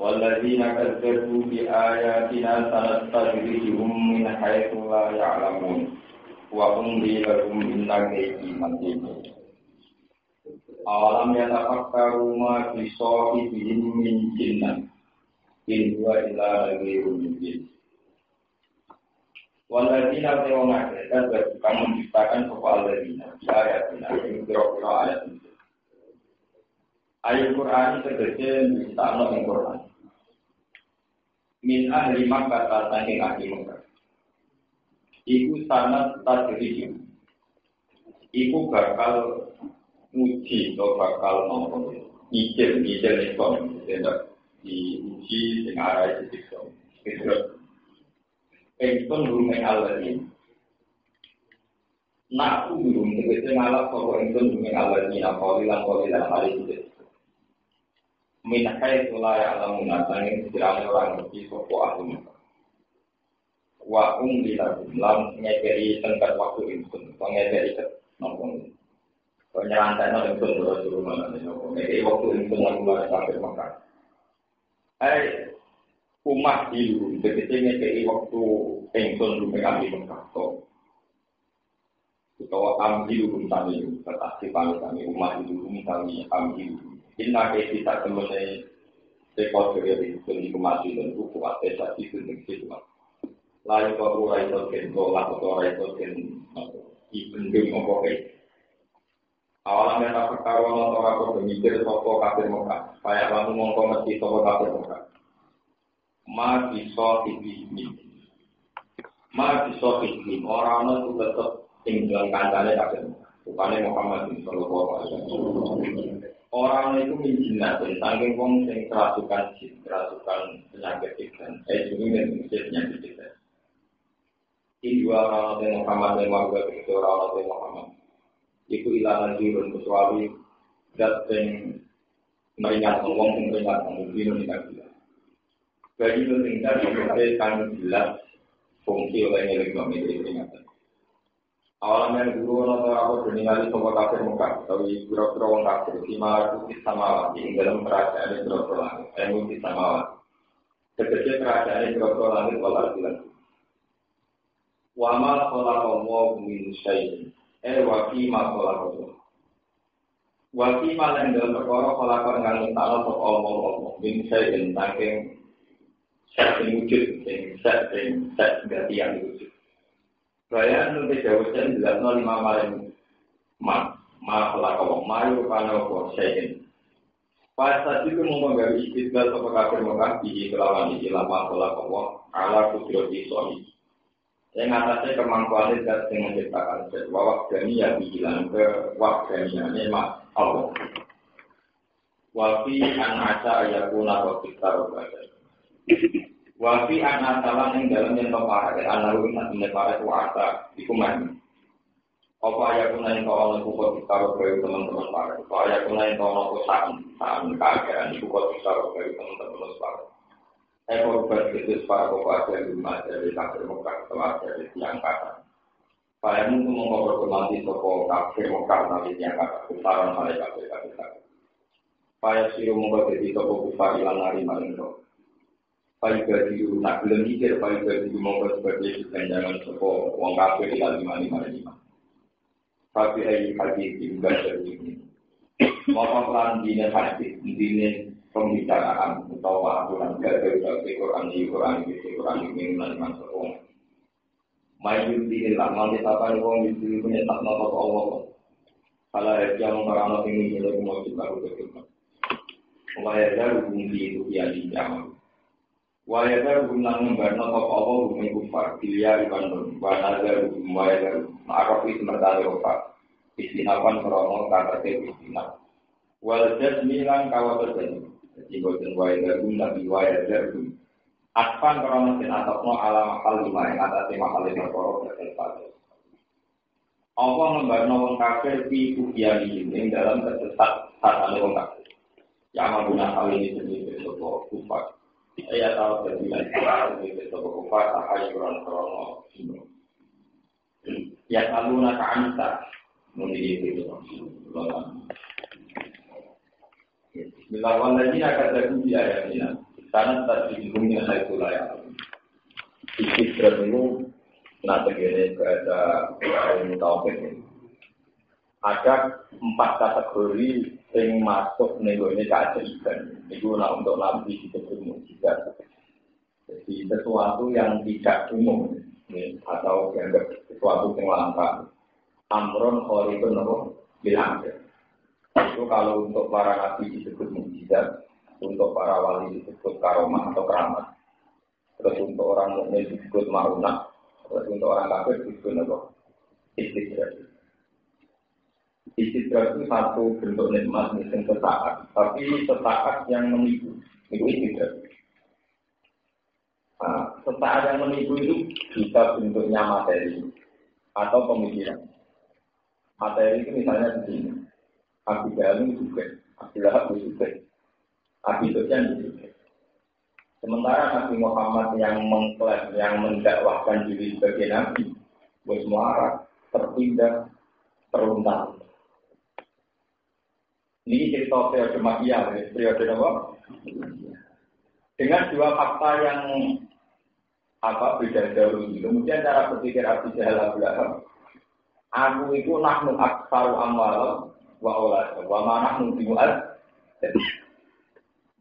walladzina kadzdzabu bi ayatina sanastadrijuhum min haitsu la ya'lamun wa umli lahum inna kaydi matin. Awalam yatafakkaru ma fi sahibihim min jinnah in huwa illa nadhirun mubin. Walladzina ta'awna kadzdzabu kamu menciptakan soal alladzina bi ayatina ini kira-kira ayat itu. Ayat Quran tegese ditakno ing Quran. Min ahli Makkah saking ahli Makkah. Iku sanad tadriji. Iku bakal nguji atau bakal nopo nyicil ekon tidak diuji dengan arah itu. Terus ekon rumah Allah ini. Nak belum tegese ngalap bahwa ekon rumah Allah ini apa bilang hari itu. Minakai tulaya alamun asangin sekiranya orang ngerti sopo ahli wa lilakum lam ngekeri tengkat waktu insun ngekeri nompong penyerantai insun berasur mana ngekeri waktu insun lalu mulai sampai makan umat hidup begitu ngekeri waktu insun rumah ahli Mekah atau ambil kami tetap kami umat hidup kami Inna kita temenai rekod dari kemati dan buku atesa itu dengan lalu kalau orang itu kenal atau orang itu kenal ibendung ngobrol. Awalnya tak perkara orang itu bermikir sopo kafir Mekah, kayak lalu mengkomenti sopo kafir Mekah. Ma bisa orang itu tetap tinggal kancane kafir Mekah. Bukannya Muhammad sallallahu alaihi wasallam. Orang itu menjinat dan tanggung wong sing kerasukan penyakit ikan. Juga penyakit ikan. Ini dua orang yang Muhammad dan warga itu orang yang Muhammad. Itu ilahan dirun kecuali dat yang meringat wong yang meringat mungkin tidak jelas. Bagi itu tinggal sebagai kan jelas fungsi oleh elektronik peringatan. Awalnya guru atau aku bernilai soal kafir Mekah, tapi pura-pura orang kafir lima ratus sama di dalam kerajaan di pura-pura langit, emosi sama. Sekecil kerajaan di pura-pura langit walau bilang. Wama kolakawwa min syai'in, wakima kolakawwa. Wakima yang dalam perkara kolakawwa dengan utama sok Allah min syai'in tangking set wujud, set ganti yang wujud. Saya nanti jawabnya jelas 5 malam pelakon mayu karena kau saya pas saat itu mau mengambil istilah atau kafir Mekah di kelawan lama pelakon ala kudroti soli yang atasnya kemampuan dan menciptakan bahwa kami yang bilang ke waktunya memang Allah wafi anasa ayakuna wakita robaja Wafi anak salam yang dalam yang terparah, analog yang terparah itu asa di kuman. Apa ayat kuna yang kau lalu kau ditaruh bagi teman-teman parah. Apa ayat kuna yang kau lalu saan keadaan itu kau ditaruh bagi teman-teman parah. Korban itu para kau ada di rumah dari kafir Mekah setelah dari tiang kata. Saya mungkin mengobrol toko kafir Mekah nanti tiang kata besaran mereka kafir. Saya siru membuat di toko kufar ilang hari malam itu. Baik bagi nak belum mikir, baik bagi membuat sebagai jangan sepo uang kafir ilang 555. Tapi hadis juga seperti ini. Mau pelan dini hadis, dini pembicaraan atau aturan dari Quran ini mengenai seorang. Maju dini lama kita akan uang itu punya tak nopo Allah. Kalau yang orang ini jadi mau juga betul. Mulai dari bumi itu dia di zaman. Wajah gunang membantu apa bumi kufar, dia dibanding, wajah Arab itu mertanya kufar, istinapan krono kata istinaf. Wajah milang kawat terjadi, jadi bosan wajah gunang di wajah gunang. Aspan krono sinatokno alam hal lima yang atas mahal yang berkorok terselesai. Allah membantu orang kafir di ujian ini dalam kesesat saat orang kafir. Yang menggunakan hal ini sendiri sebuah kufar. Saya tahu terbilang kurang dari sebuah kufar ahai krono sino. Ya selalu nak anta memiliki itu. Bismillahirrahmanirrahim. Kata kunci ayat ini. Karena tak dihubungi dengan itu lah ya. Istidrak itu nak begini ada ilmu tauhid ini. Ada 4 kategori yang masuk ini keajaiban. Itu nak untuk nabi disebut mukjizat. Jadi sesuatu yang tidak umum atau dianggap sesuatu yang langka. Amron khariqun bilang. Itu kalau untuk para nabi disebut mukjizat, untuk para wali disebut karomah atau keramat. Terus untuk orang mukmin disebut marunah, terus untuk orang kafir disebut istidrak. Istidrak itu satu bentuk nikmat yang sesaat, tapi sesaat yang menipu. Itu istidrak. Nah, sesaat yang menipu itu bisa bentuknya materi atau pemikiran. Materi itu misalnya begini. Abi Jahal juga, Abi Lahab juga, Abi Sufyan juga. Sementara Nabi Muhammad yang mengklaim, yang mendakwahkan diri sebagai Nabi, bermuara, terpindah, terluntar. Ini cerita periode Makkiyah, periode apa? Dengan 2 fakta yang beda jauh ini. Kemudian cara berpikir Abi Jahal Abi Lahab, aku itu nahnu aksaru amwal wa aulad wa ma nahnu bimu'ad.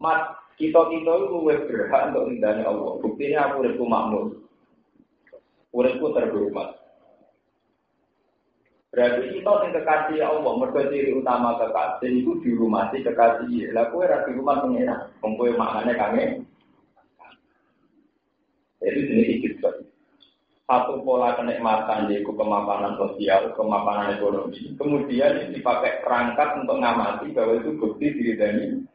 Mat kita itu berhak untuk ridhanya Allah. Buktinya aku uripku makmur, uripku terhormat. Berarti kita yang kekasih Allah, mergo ciri utama kekasih itu dihormati kekasih. Lah kowe ra dihormat pengira, wong kowe maknane kangen. Jadi jenis istidrak. Satu pola kenikmatan yaitu kemapanan sosial, kemapanan ekonomi. Kemudian ini dipakai perangkat untuk ngamati bahwa itu bukti diridani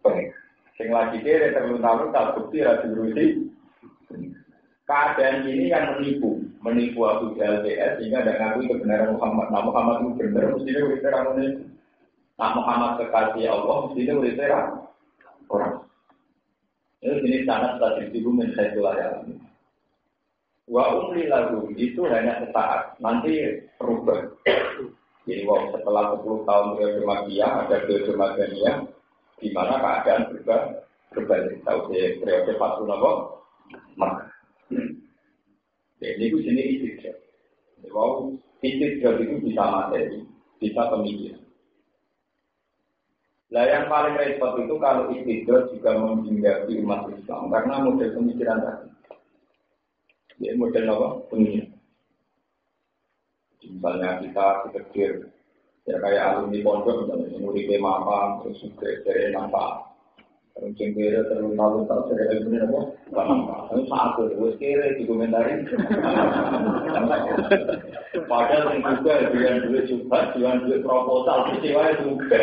pengira. Yang lagi kira terluntar-luntar bukti rasi berusi. Keadaan ini yang menipu Abu Jahal PS sehingga tidak ngakui kebenaran Muhammad. Nah Muhammad itu benar, mestinya berita menipu. Nah Muhammad kekasih Allah, mestinya berita orang. Ini jenis sanad tadi itu menjadi layar. Wa umli lagu itu hanya sesaat, nanti berubah. Jadi setelah 10 tahun periode Makkiyah ada periode Madaniyah. Di mana keadaan berbalik. Tahu saya periode Fatul Makkah. Jadi itu jenis istidrak. Wow, istidrak itu bisa materi, bisa pemikiran. Nah yang paling repot itu kalau istidrak juga menghinggapi umat Islam karena model pemikiran tadi. Jadi model apa? Pemikiran. Misalnya kita pikir ya kayak alumni pondok misalnya muridnya mama terus juga dari nampak terus kira terluntar-luntar dari alumni apa nampak terus aku terus kira dikomentarin padahal yang juga dengan duit juga dengan duit proposal kecewa juga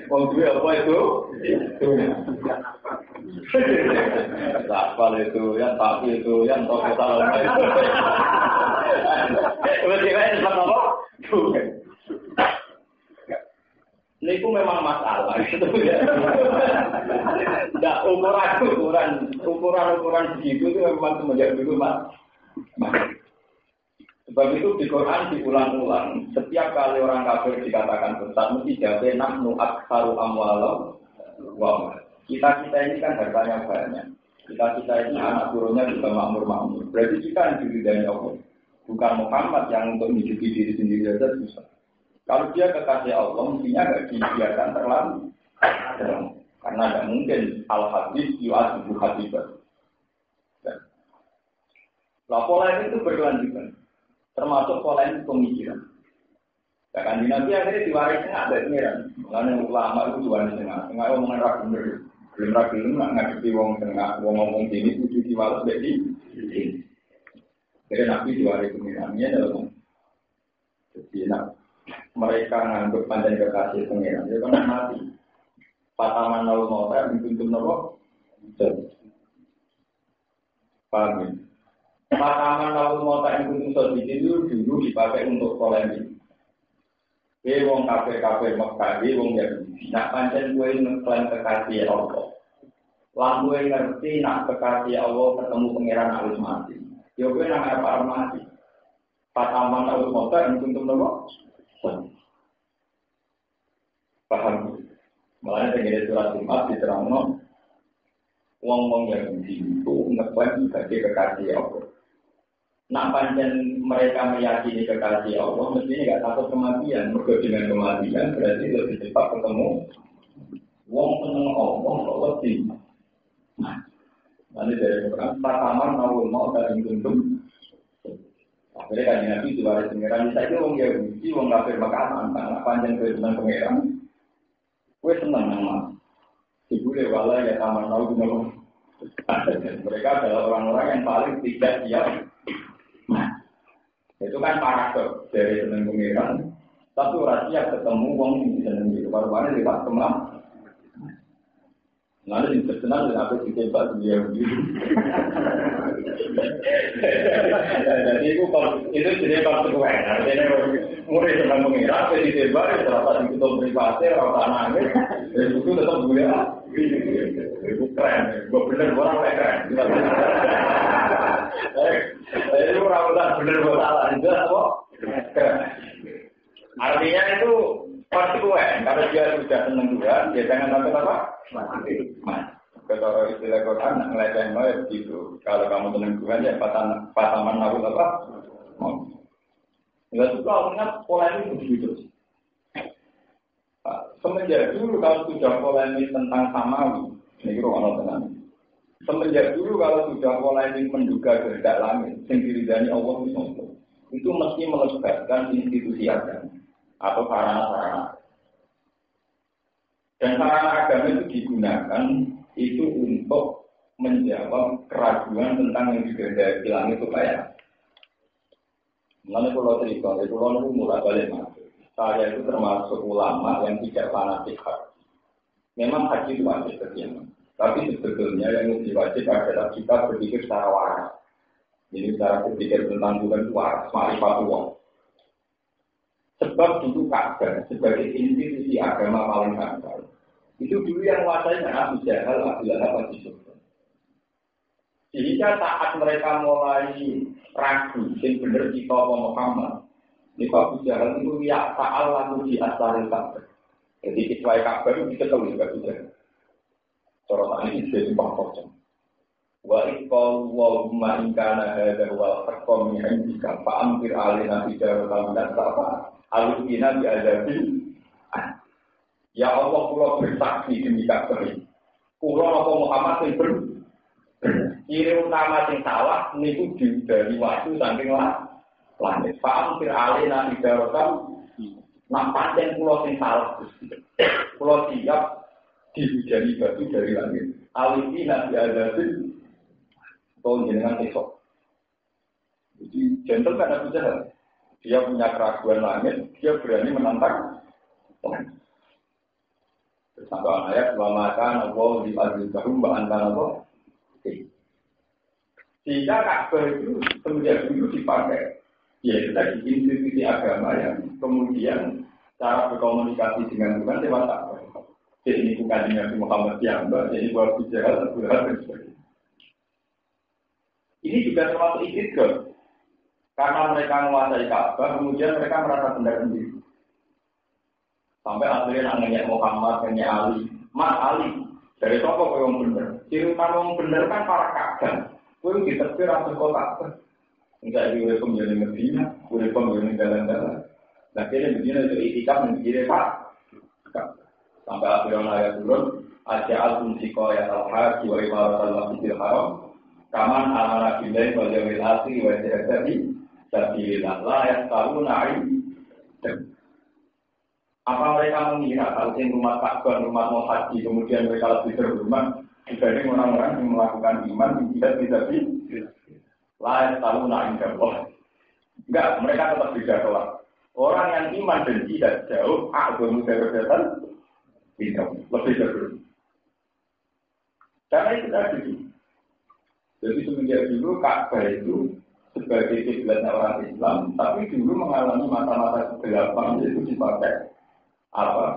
mau duit apa itu Sapal itu yang tapi itu yang proposal apa itu kecewa itu apa ini pun memang masalah gitu ya. Nah, ukuran begitu itu memang semenjak dulu mas. Sebab itu di Quran diulang-ulang. Setiap kali orang kafir dikatakan sesat mesti jawabnya nahnu aktsaru amwalam wa kita ini kan hartanya banyak. Kita ini anak turunnya juga makmur. Berarti kita yang diridai Allah. Bukan Muhammad yang untuk menghidupi diri sendiri saja susah. Kalau dia kekasih Allah, mestinya tidak dibiarkan terlalu. Karena tidak mungkin al-hadis yu'adibu hadibah. Nah, pola itu berkelanjutan. Termasuk pola itu pemikiran. Bahkan di Nabi akhirnya diwarisnya ada pengiran. Mengenai ulama itu diwaris tengah. Tengah omongan ragu bener. Belum ragu, nggak ngadepi wong tengah. Wong ngomong sini, itu diwaris dari sini. Jadi Nabi diwaris pengirannya dalam. Jadi mereka nganggap panjang kekasih pengiran. Dia kan mati. Pataman lalu mau tak dituntut nopo. Paham ya? Pataman lalu mau tak dituntut itu dulu dipakai untuk polemik. Wong kafe Mekah, wong Yahudi. Nak pancen gue ngeklaim kekasih Allah. Lalu gue ngerti nak kekasih Allah ketemu pengiran harus mati. Ya gue nak apa mati. Pataman lalu mau tak dituntut nopo. Paham? Malah dengan surat Jumat diterangkan wong-wong yang itu ngeklaim sebagai kekasih Allah. Nah, panjang mereka meyakini kekasih Allah, mestinya nggak takut kematian. Mereka dengan kematian berarti lebih cepat ketemu. Wong seneng Allah, Allah sih. Nah, nanti dari orang pertama mau dari tuntum. Akhirnya kan Nabi diwaris pengiran. Saya itu wong Yahudi, wong kafir makanan. Karena panjang kesenangan pengiran, gue seneng nama. Dibule wala ya taman tahu gimana. Mereka adalah orang-orang yang paling tidak siap. Nah, itu kan paradoks dari seneng pengiran. Satu rahasia ketemu wong yang seneng itu baru-baru lewat kemam. Lalu yang terkenal dengan apa ditembak dia begitu. Jadi itu jadi konsekuensi. Artinya mulai senang mengira, apa ditembak, terasa ditutup privasi, rasa nangis, itu tetap boleh lah. Itu keren, gue bener orang keren. Itu orang bener salah itu apa? Keren. Artinya itu konsekuen. Kalau dia sudah senang juga, dia jangan sampai apa? Mati. Kalau istilah Quran ngeleceh noy begitu. Kalau kamu senang Tuhan ya pataman nabi apa? Mau. Enggak suka ingat pola ini begitu. Semenjak dulu kalau sudah polemik tentang samawi, ini orang tenang. Semenjak dulu kalau sudah polemik menduga kehendak langit, sendiri dari Allah itu mesti melibatkan institusi agama atau sarana-sarana. Dan sarana agama itu digunakan itu untuk menjawab keraguan tentang yang dikehendaki langit itu kayak. Mulai pulau cerita, pulau itu mulai balik masuk. Saya itu termasuk ulama yang tidak fanatik haji. Memang haji itu wajib bagaimana. Tapi sebetulnya yang lebih wajib adalah kita berpikir secara waras. Jadi cara berpikir tentang Tuhan itu waras, ma'rifatullah. Sebab dulu Ka'bah sebagai institusi agama paling besar. Itu dulu yang menguasai Abu Jahal, Abu Lahab, Abu Sufyan. Sehingga saat mereka mulai ragu, yang benar kita Muhammad, ini Abu Jahal itu ya ta'al lalu di asal Ka'bah. Jadi kiswai Ka'bah itu diketahui Abu Jahal. Sorotan ini sudah simpang kosong. Wa iqal Allahumma inkana hadha wal haqqo min indika fa'amtir alina bijaratan dan safa alina bi adabil. Ya Allah, kula bersaksi demi Ka'bah. Kula napa Muhammad sing ciri utama sing salah niku dari waktu saking langit. Fa'amtir alina bijaratan nak pancen kula sing salah Gusti. Kula siap dihujani batu dari langit. Alina bi adabil. Tahun jenengan esok. Jadi gentleman Abu Jahal. Dia punya keraguan langit, dia berani menantang langit. Sampai ayat wa maka Allah di azizahum wa antara Allah. Sehingga Ka'bah itu semenjak dulu dipakai. Ya itu tadi institusi agama yang kemudian cara berkomunikasi dengan Tuhan lewat Ka'bah. Jadi ini bukan Nabi Muhammad yang jadi buat Abu Jahal, Abu Lahab dan sebagainya. Ini juga termasuk istidlal. Karena mereka menguasai Ka'bah, kemudian mereka merasa benar sendiri. Sampai akhirnya nanya Muhammad, nanya Ali. Mas Ali, dari siapa kau yang benar? Ciri utama yang benar kan para kakak. Kau yang ditebir atau kau Ka'bah. Enggak ada pemilik Medina, ada pemilik jalan-jalan. Nah, kira Medina itu itikaf dan kira Pak. Sampai akhirnya ayat turun, Aja'al sikoyat al-haji wa ibarat al-masjidil haram. Kaman anak bilai wajawil asri wajah jadi sabilillah la yastaluna apa mereka mengira kalau yang rumah Ka'bah, rumah mau haji kemudian mereka lebih terhormat dibanding orang-orang yang melakukan iman tidak di la yastaluna insyaallah. Enggak, mereka tetap beda kelas. Orang yang iman dan tidak jauh agama kebebasan tidak lebih terhormat. Karena itu tadi. Jadi semenjak dulu Ka'bah itu sebagai kiblatnya orang Islam, tapi dulu mengalami masa-masa kegelapan itu dipakai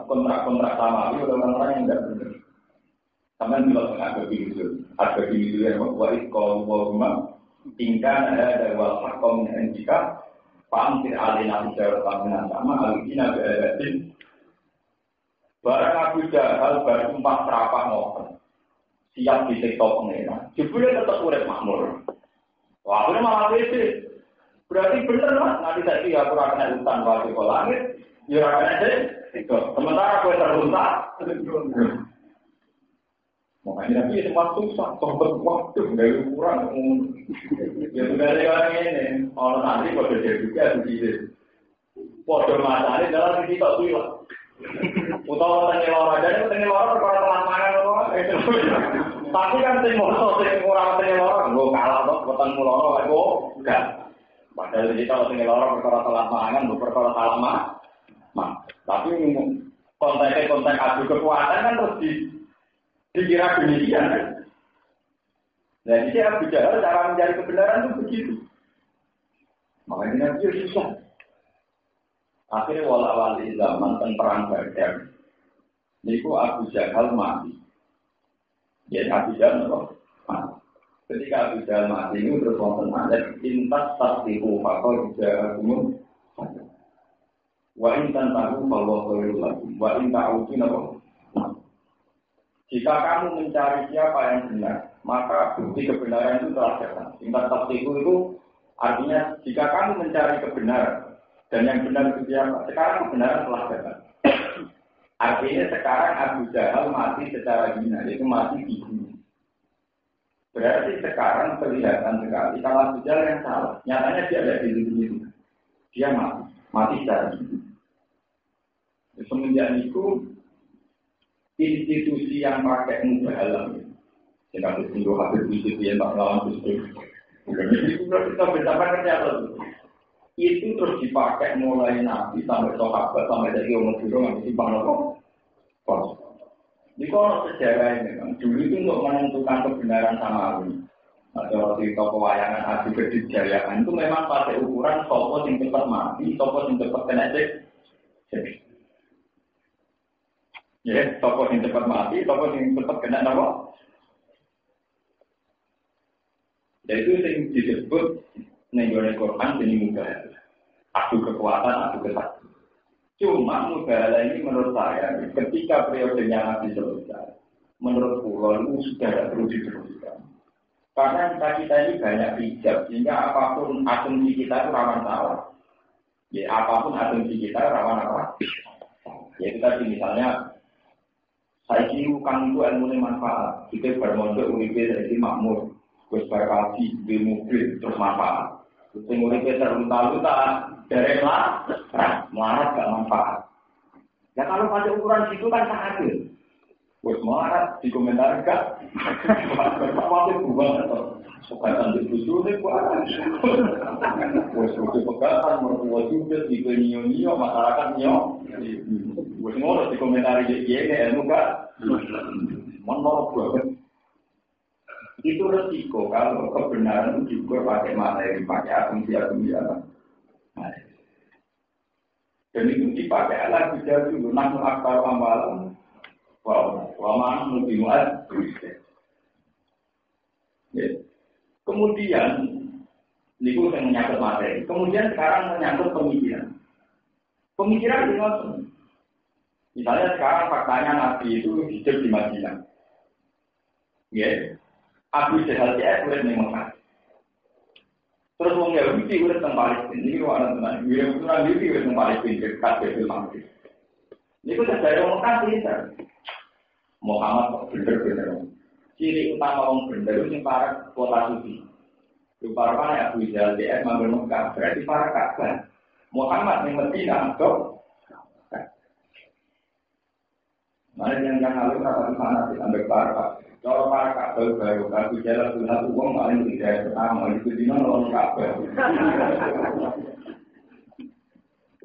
kontrak-kontrak samawi oleh orang-orang yang tidak benar. Sama juga harga itu yang membuat kalau Allahumma tingkat ada wal hakom yang jika pamtir alina bicara tentang sama alina beradin barang Abu Jahal baru 4 serapah mohon. siap disiksa pengeran. Jebule tetap urip makmur. Wah, akhirnya malah beda. Berarti bener lah, nanti tadi aku kena hutan waktu ke langit, ya kena deh. Sementara aku terluntar. Makanya Nabi sempat susah, sobat waktu dari kurang. Ya sudah ada ini, kalau nanti pada dia juga begitu. Pada masa ini dalam sisi tak bilang. Utama tanya orang aja, tanya orang perkara telan mangan loh. Tapi kan tanya orang tanya orang, gue kalah dong, buatan mulono, gue enggak. Padahal kita tanya orang perkara telan mangan, gue perkara salah mah. Tapi konteks adu kekuatan kan terus dikira demikian kan. Nah, jadi Abu Jahal cara mencari kebenaran itu begitu. Makanya dia susah. Akhirnya wala-wali zaman perang Badar. Niku Abu Jahal mati. Ya Abu Jahal mati. Ketika Abu Jahal mati ini terus wonten ayat intas tasdiqu faqad ja'akum wa in tantahu fallahu khairul lakum wa in ta'uduna. Jika kamu mencari siapa yang benar, maka bukti kebenaran itu telah datang. Intas tasdiqu itu artinya jika kamu mencari kebenaran dan yang benar itu siapa? Sekarang kebenaran telah datang. Artinya sekarang Abu Jahal mati secara hina, itu mati di bumi. Berarti sekarang kelihatan sekali kalau Abu Jahal yang salah. Nyatanya dia ada di bumi. Dia mati secara hina. Semenjak itu institusi yang pakai mubahalah, yang kata singgung Habib Yusuf yang tak lawan Yusuf. Itu kita bersama kerja itu terus dipakai mulai Nabi sampai sahabat sampai dari umur dulu nggak mesti bang nopo. Di kono sejarah ini kan dulu itu untuk menentukan kebenaran samawi. Atau cerita pewayangan adu kedijayaan itu memang pakai ukuran sopo yang cepat mati, sopo yang cepat kena cek. Ya, sopo yang cepat mati, sopo yang cepat kena nopo. Dan itu yang disebut nenggone Quran jadi mubahalah. Adu kekuatan, adu kesaktian. Cuma mubahalah ini menurut saya, ketika periodenya Nabi selesai, menurut Pulau itu sudah tidak perlu diteruskan. Karena kita ini banyak hijab, sehingga apapun asumsi kita itu rawan salah. Ya, apapun asumsi kita rawan apa? Ya itu tadi misalnya, saya kira kan itu ilmu manfaat. Kita bermodal UIP dari makmur. Terus berkasi di mobil terus manfaat. Terus nguripe terlunta-lunta dari melarat gak manfaat. Ya kalau pada ukuran situ kan sangat adil. Terus melarat di komentar gak. Waktu buang atau sukatan di busu ini buat. Terus buku pegatan mertua juga di nio masyarakat nio. Terus ngono di komentar ini ilmu gak. Menolak banget. Itu resiko kalau kebenaran itu juga pakai materi, pakai asumsi apa. Dan itu dipakai lagi dari dulu. Namun akal amalan, wama lebih muat. Kemudian, ini yang menyangkut materi. Kemudian sekarang menyangkut pemikiran. Pemikiran itu misalnya sekarang faktanya Nabi itu hidup di Madinah. Ya. Abu Jahal dia urip ning Mekah. Terus wong Yahudi urip teng Palestina. Iki kok ana tenan. Yahudi urip teng Palestina dekat Baitul Maqdis. Niku sejarah Mekah pinter. Muhammad kok bener-bener. Ciri utama wong bener sing para kota suci. Rupanya Abu Jahal dia manggon Mekah, berarti para Ka'bah. Muhammad ning Madinah kok. Mari yang lalu kata sana sampai para kalau para Ka'bah baru Abu Jahal sudah uang paling tidak pertama itu di mana orang Ka'bah.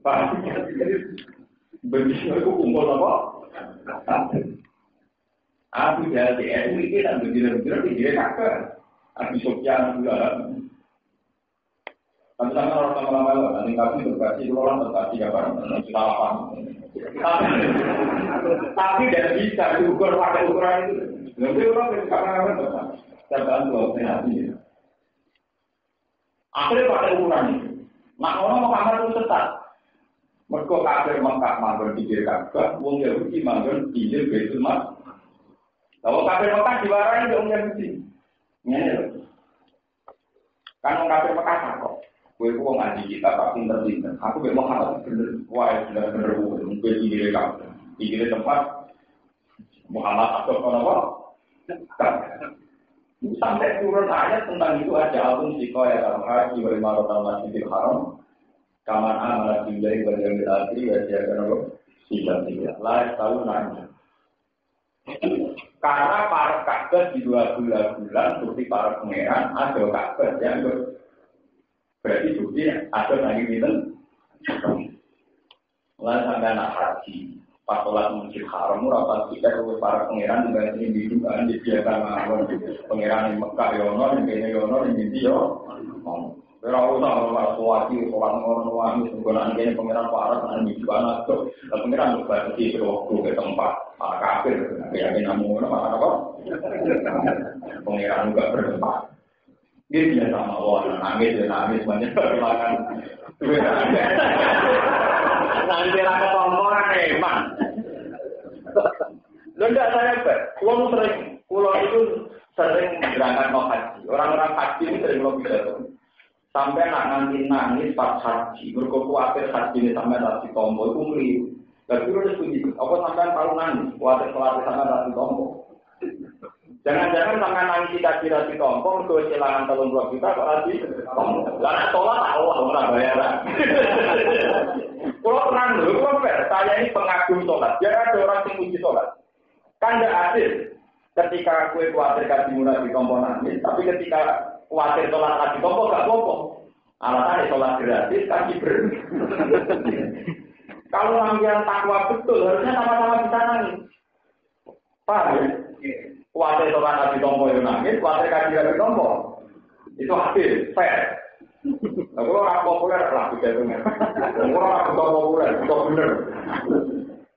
Pak, begitu aku kumpul apa? Abu Jahal itu ini dan begitu-begitu dia Ka'bah. Abu Sufyan juga. Tapi sama orang lama-lama nanti kami berkasih orang terkasih apa? Kita lapang. Tapi tidak bisa diukur pakai ukuran itu. Lebih orang yang sekarang terbantu oleh hati. Akhirnya pakai ukuran itu. Nak orang Muhammad itu tetap. Mereka kafir Mekah manggon di Ka'bah, wong Yahudi manggon di Baitul Maqdis. Kalau kafir Mekah diwarai nggak punya bukti. Kan orang kafir Mekah kok. Gue kok ngaji kita tak pinter-pinter. Aku gak mau harap bener. Wah bener mungkin ini kamu. Ini tempat Muhammad atau apa? Sampai turun ayat tentang itu ada album Siko ya dalam haji wal marotal masjidil haram. Kaman amanat billahi wal yawmil akhir wa siyakan apa? Tidak. Lah tahu nanya. Karena para Ka'bah di 2 bulan seperti para pangeran ada Ka'bah yang berarti bukti ada lagi minum. Mulai sampai anak haji, pas sholat masjid haram, rapat kita oleh para pangeran dengan individuan di biasa mawon pangeran di Mekah yono, di Kenya yono, di India. Berapa tahun orang suwati, orang wangi, sebenarnya ini pangeran para dengan individuan atau pangeran berarti waktu ke tempat para kafir, yang namun apa? Pangeran juga bertempat. Dia biasa sama nangis banyak perlahan. Nanti rasa tomporan emang. Enggak saya pulau itu sering berangkat mau haji. Orang-orang haji ini sering mau bicara. Sampai nanti nangis pas haji, berkuatir haji ini sampai nasi tombol itu ngeliru. Tapi udah setuju. Apa sampai tahu nangis? Kuatir sampai nasi tombol. Jangan-jangan sampai nangis kita di tombol, untuk kehilangan 30 juta kok lagi tombol. Karena tolak tahu orang bayaran. Kalau tenang dulu, saya ini pengagum sholat. Jangan ada orang yang puji sholat. Kan tidak adil. Ketika kue khawatir kasih murah di tombol nangis, tapi ketika khawatir sholat kasih tombol, gak apa-apa. Alasannya sholat gratis, kasih Kalau ngambil takwa betul, harusnya sama-sama bisa nangis. Paham ya? Khawatir sholat kasih tombol yang nangis, khawatir kasih tombol. Itu adil, fair. Nah, kalau orang populer lah kita itu. Orang populer, itu bener.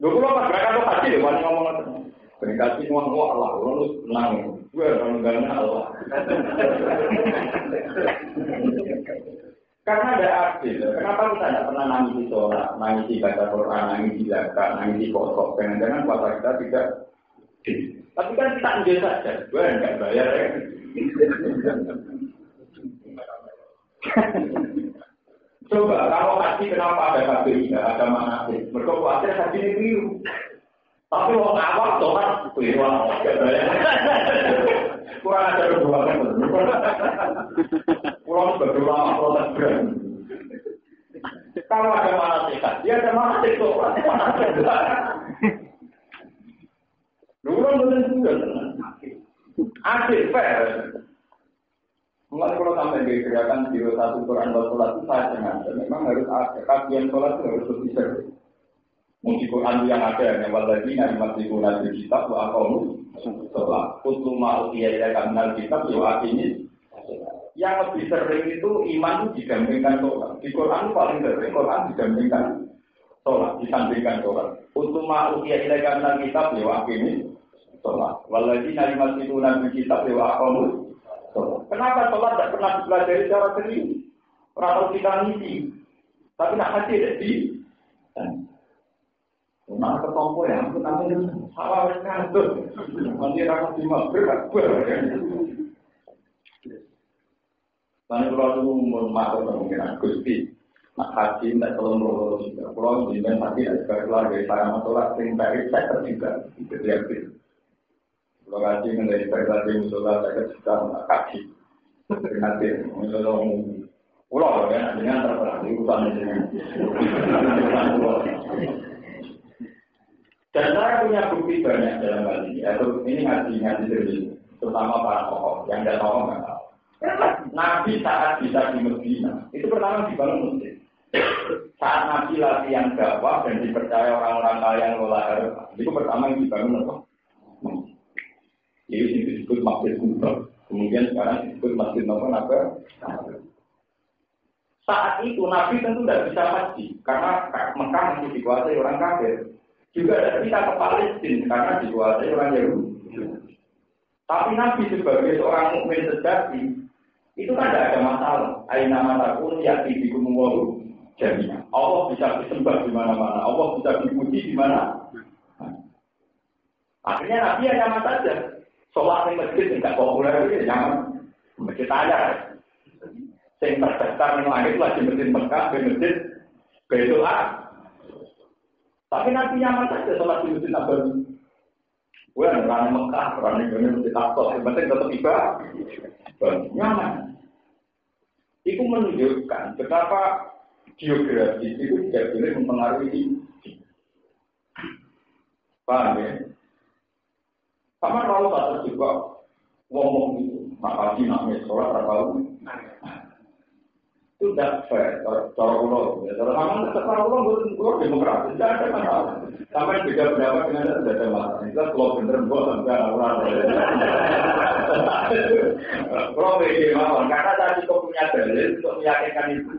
Kalau pas mereka tuh haji deh, banyak ngomong berkasih uang Allah, orang itu senang. Gue orang Allah. Karena ada adil. Kenapa kita tidak pernah nangis di sholat, nangis di baca Quran, nangis di zakat, nangis di kosok? Jangan-jangan puasa kita tidak. Tapi kan kita enggak saja. Gue enggak bayar ya. Coba kalau haji kenapa ada KPI, ada manasik? Mereka khawatir haji ini biru. Tapi orang awal sholat biru kurang ada berdua kan? Kurang berdua protes berani. Kalau ada manasik, dia ada manasik sholat. Dulu betul juga tenang. Adil fair. Mulai kalau sampai di gerakan biro 1 Quran dan sholat itu saya sengaja. Memang harus ada kajian sholat itu harus bisa. Mungkin Quran yang ada yang waladhi narimat digunakan kitab wa akamu sholat. Untuk mau dia kamnal kitab ya ini. Yang lebih sering itu iman itu didampingkan sholat. Di Quran paling sering Quran didampingkan sholat, disandingkan sholat. Untuk mau dia kamnal kitab ya ini sholat. Waladhi narimat digunakan kitab ya akamu. Kenapa sholat tidak pernah dipelajari secara serius? Orang kita ngisi, tapi nak haji ada di. Nah, ketompo ya, aku namanya salah sekali. Nanti rakyat lima berat. Lalu kalau umur makhluk kemungkinan Gusti, nak haji tidak tolong juga. Kalau jiman haji ada keluarga saya masalah sering dari saya juga itu dia. Kalau kaji menjadi perjalanan musola saya sudah kaji. Nanti musola pulau ya, dengan terperang di hutan dengan. Dan saya punya bukti banyak dalam hal ini. Ini ngaji sendiri, terutama para tokoh yang tidak tahu nggak tahu. Nabi saat bisa di Medina itu pertama dibangun masjid. Saat Nabi latihan dakwah dan dipercaya orang-orang kaya yang lola itu pertama yang dibangun apa? Ini disebut Masjid Kuba. Kemudian sekarang disebut Masjid apa? Saat itu Nabi tentu tidak bisa haji karena Mekah masih dikuasai orang kafir. Juga tidak bisa ke Palestina karena dikuasai orang Yahudi. Tapi Nabi sebagai seorang mukmin sejati itu kan tidak ada masalah. Aina matakun yati bikumullahu jami'an. Allah bisa disembah di mana-mana. Allah bisa dipuji di mana. Akhirnya Nabi hanya saja. Sholat di masjid enggak populer itu jangan masjid aja. Sing terdaftar yang langit lagi masjid Mekah, di masjid Baitul Tapi nanti nyaman saja sholat di masjid Nabawi. Gue orang Mekah, orang Indonesia masjid Aqsa, yang penting tetap ibadah. Nyaman. Itu menunjukkan betapa geografis itu tidak boleh mempengaruhi. Paham ya? Sama kalau tak juga ngomong itu, makasih namanya sholat terlalu. Itu tidak fair, cara ulo. Cara sama cara ulo demokratis, tidak ada masalah. Sampai beda pendapat dengan tidak ada masalah. Itu kalau benar buat sampai orang. Kalau beda mawon, karena tadi kau punya dalil untuk meyakinkan itu.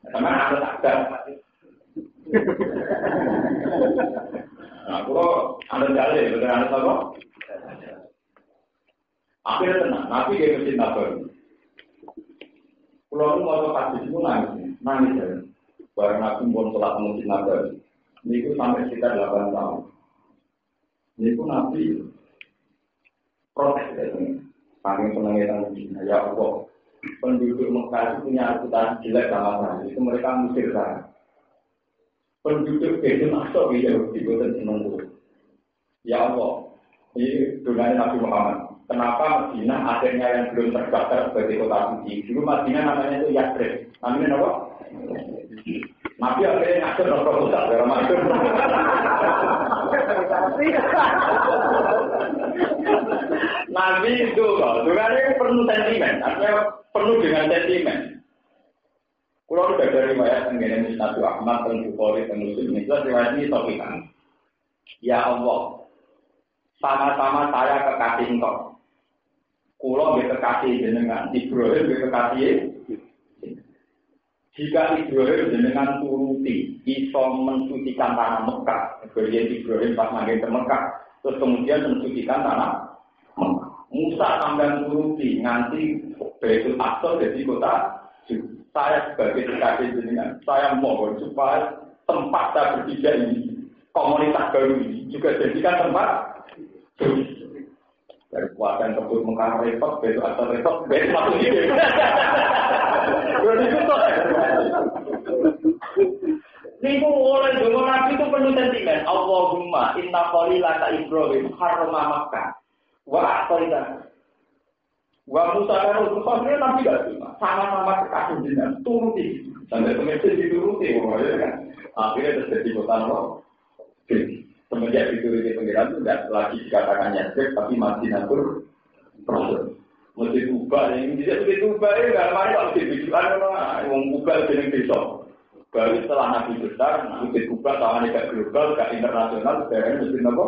Karena ada takdir. Nah, kalau ada dalil, benar ada apa? Akhirnya tenang, Nabi dia mesti Nabawi. Kalau mau kasih itu nangis ya. Barang Nabi pun sholat mesti Nabawi. Ini itu sampai sekitar 8 tahun. Ini itu Nabi protes ya. Saking senangnya tentang ya Allah. Penduduk Mekah itu punya reputasi jelek sama saya. Itu mereka musir saya. Penduduk itu masuk di Yahudi itu senang. Ya Allah. Ini dunanya Nabi Muhammad. Kenapa Madinah akhirnya yang belum terdaftar sebagai kota suci? Dulu Madinah namanya itu Yathrib. Namanya apa? Nabi akhirnya ngatur proposal dalam itu. Nabi itu loh, dungannya penuh sentimen. Artinya penuh dengan sentimen. Kalau sudah dari riwayat mengenai Nabi Ahmad dan Bukhari dan Muslim itu riwayat ini topikan. Ya Allah, sama-sama saya kekasih engkau. Kulo nggih kekasih jenengan, Ibrahim nggih kekasih. Jika Ibrahim jenengan turuti, iso mensucikan tanah Mekah. Ibrahim pas manggen ke Mekah, terus kemudian mensucikan tanah Mekah. Musa sampai turuti nganti Baitul Aqsa jadi kota. Saya sebagai kekasih jenengan, saya mohon supaya tempat saya berpijak ini, komunitas baru ini juga jadikan tempat suci. Dari kuatan kebut Mekah repot, besok asal repot, besok masuk hidup. Berarti itu Niku oleh dongo Nabi itu penuh sentimen. Allahumma inna qalilaka Ibrahim harrama Makkah. Wa aqaida. Wa Musa dan Rasulullah Nabi gak cuma sama-sama kekasih jenengan turuti. Sampai kemudian dituruti kan. Akhirnya terjadi kota Allah. Semenjak dituruti pengiran itu tidak lagi dikatakan Yathrib tapi Madinatul Rasul. Masjid Kuba yang tidak Masjid Kuba itu nggak mari kalau dibijukan orang Kuba jeneng desa. Baru setelah Nabi besar, Masjid Kuba tawane gak global, gak internasional, sekarang Masjid apa?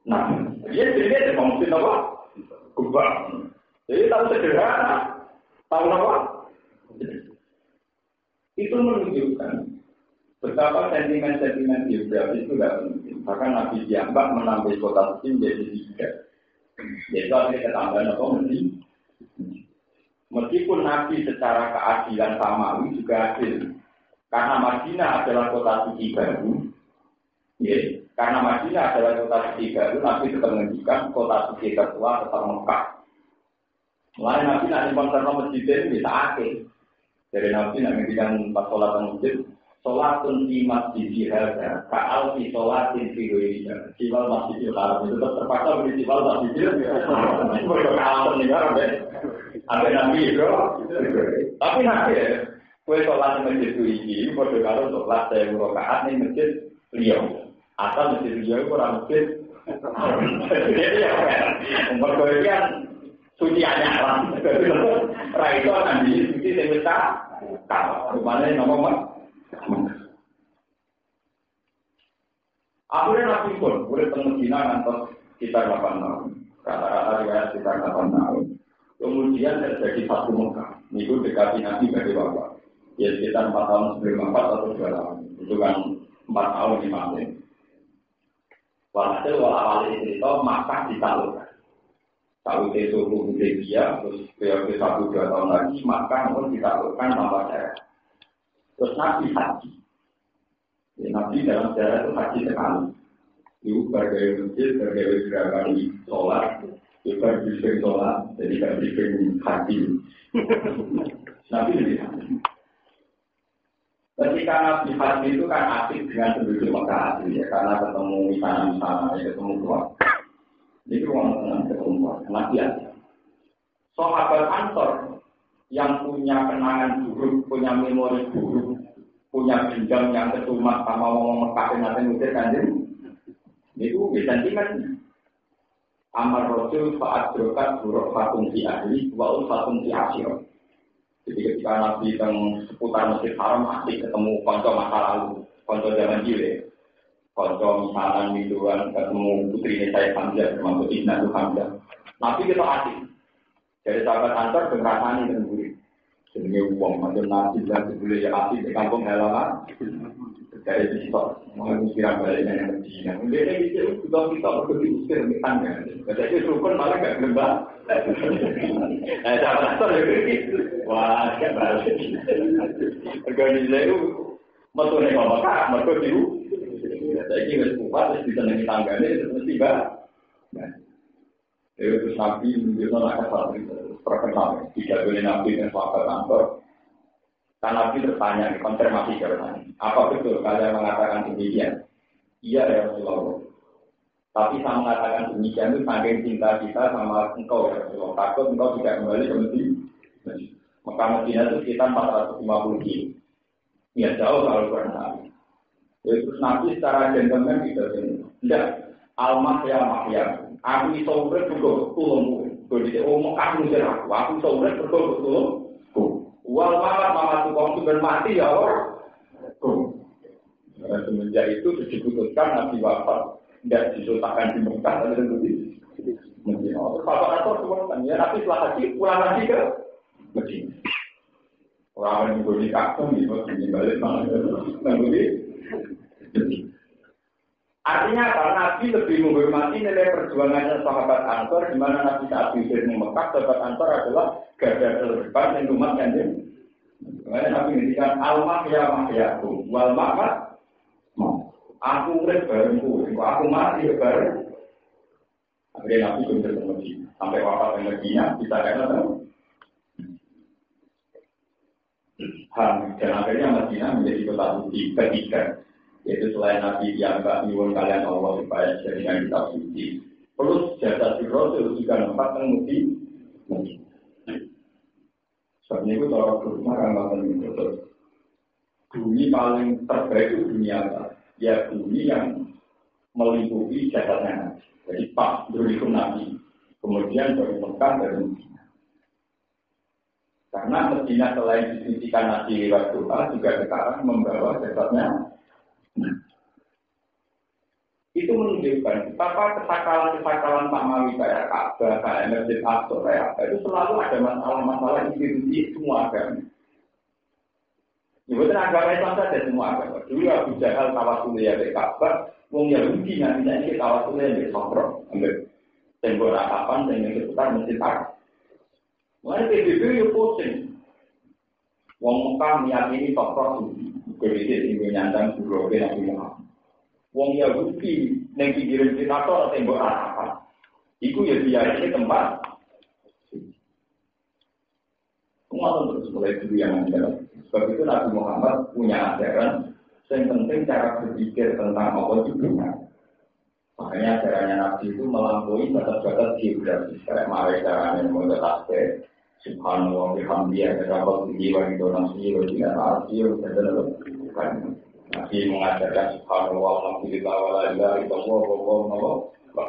Nah, dia jadi Masjid apa? Kuba. Jadi tahu sederhana, tahu apa? Itu menunjukkan betapa sentimen-sentimen geografis itu tidak penting. Bahkan Nabi Jambak menambah kota suci menjadi 3. Yaitu artinya ketambahan apa mesti. Meskipun Nabi secara keadilan samawi juga adil. Karena Madinah adalah kota suci baru. Ya, karena Madinah adalah kota suci baru, Nabi tetap menunjukkan kota suci tertua tetap Mekah. Mulai Nabi nak nyimpan masjid itu bisa akhir. Dari Nabi nak menghentikan pas sholat masjid. Sholatun di masjid hadza ka'al fi sholatin fi ghairiha. Siwal masjidil haram itu tetap terpaksa beri siwal masjidil. Bodoh kalah nih kan ada Nabi itu. Tapi Nabi ya, kue sholat di masjid itu ini bodoh kalau sholat saya rakaat nih masjid beliau. Atau masjid beliau itu orang masjid. Jadi ya, bodoh kan suci hanya alam. Raito nanti suci sebesar kalau mana nomor akhirnya Nabi pun boleh Medina ngantos sekitar 8 tahun. Rata-rata riwayat sekitar 8 tahun. Kemudian terjadi satu Mekah. Itu dekati Nabi dari bapak. Ya sekitar 4 tahun sebelum 4 atau 2 tahun. Itu kan 4 tahun di Madinah. Walhasil awal itu Makkah disalurkan. Kalau itu Hudaybiyah, terus periode 1-2 tahun lagi Makkah pun disalurkan tanpa syarat. Terus Nabi haji. Ya, Nabi dalam sejarah itu haji sekali. Ibu bergaya masjid, bergaya gerakan sholat, Juga briefing sholat, jadi gak briefing hati. Nabi lebih hati. Ketika Nabi hati itu kan asik dengan penduduk Mekah asli ya, karena ketemu misalnya ketemu keluarga. Itu orang tenang ketemu keluarga, Nabi aja. Sahabat Ansor yang punya kenangan buruk, punya memori buruk, punya dendam yang kesumat sama ngomong Mekah yang nanti ngusir kanjeng, itu sentimen. Amar Rasul saat berokat buruk fatung di ahli, wa'ul fatung di asyir. Jadi ketika Nabi yang seputar Masjid Haram asik ketemu konco masa lalu, konco zaman jile, konco misalnya mingguan ketemu putri Sayyid Hamzah termasuk Ibnu Hamzah. Nabi kita asik. Dari sahabat Ansor berasani dan gurih. Jadi uang macam Nabi dan sebelum ya asik di kampung halaman. Dari situ, mengusiran baliknya yang Medina. Mungkin itu juga kita perlu diusir di tangga. Jadi rukun malah gak gelembang. Sahabat Ansor begitu. Wah, kan balik. Organisasi itu metu nek Mekah, metu itu. Saiki wis kuat wis disenengi tanggane mesti ba. Itu Nabi menunjukkan akal terkenal. Tidak boleh Nabi dan sahabat Ansor. Karena Nabi bertanya, konfirmasi jawabannya. Apa betul kalian mengatakan demikian? Iya ya Rasulullah. Tapi saya mengatakan demikian itu saking cinta kita sama engkau ya Rasulullah. Takut engkau tidak kembali ke Medina. Mekah Medina itu sekitar 450 kilo. Ya jauh kalau pernah. Terus Nabi secara gentleman tidak ini. Tidak. Almah ya mahya. Aku iso urip bergo tulung. Jadi Mekah ngusir aku. Aku iso urip bergo tulung. Wal mama tukang sudah mati ya orang. Semenjak itu diputuskan Nabi wafat tidak disultakan di Mekah dan lebih. Mungkin Bapak atau semua ya Nabi setelah haji pulang lagi ke Medina. Orang yang di kampung di balik malah nanti. Artinya karena Nabi lebih menghormati nilai perjuangannya sahabat Ansor, di mana Nabi saat diusir di Mekah, sahabat Ansor adalah garda terdepan yang umat kanjeng. Makanya Nabi ngendikan almah ya mahyaku, wal makat. Aku urip barengku, aku mati bareng. Akhirnya Nabi benar ke Medina, sampai wafat di Medina bisa kata dan akhirnya Medina menjadi kota suci ketiga. Yaitu selain Nabi yang tak nyuwun kalian Allah supaya jadikan kita suci. Plus jasa Rasul juga nempat menguji. Sebabnya itu kalau berumah kan betul. Bumi paling terbaik itu dunia apa? Ya bumi yang meliputi jasadnya. Jadi pas dulu Nabi. Kemudian dari Mekah dari Medina. Karena Medina selain disucikan Nabi lewat doa juga sekarang membawa jasadnya. Itu menunjukkan betapa kesakalan Pak Mawi kayak Ka'bah, kayak Masjid Aqsa, kayak itu selalu ada masalah-masalah institusi semua agama. Bukan agama Islam saja semua agama. Dulu Abu Jahal tawasulnya dari Ka'bah, wong Yahudi nanti tawasulnya dari Sokro, ambil tembok ratapan dan yang seputar Masjid Aqsa. Mulai PBB itu pusing. Wong Mekah meyakini Sokro suci, kemudian ini nyandang buroke Nabi Muhammad. Wong Yahudi yang pikirin kita atau tembok ratapan, itu ya biasanya tempat. Semua terus mulai dulu yang ada. Sebab itu Nabi Muhammad punya ajaran yang penting cara berpikir tentang Allah juga. Makanya ajarannya Nabi itu melampaui batas-batas geografis. Kayak mari caranya membuat aspek Subhanallah bihamdiyah terdapat tinggi bagi donasi bagi narasi dan Nabi mengajarkan Subhanallah alhamdulillah walailah itu Allah.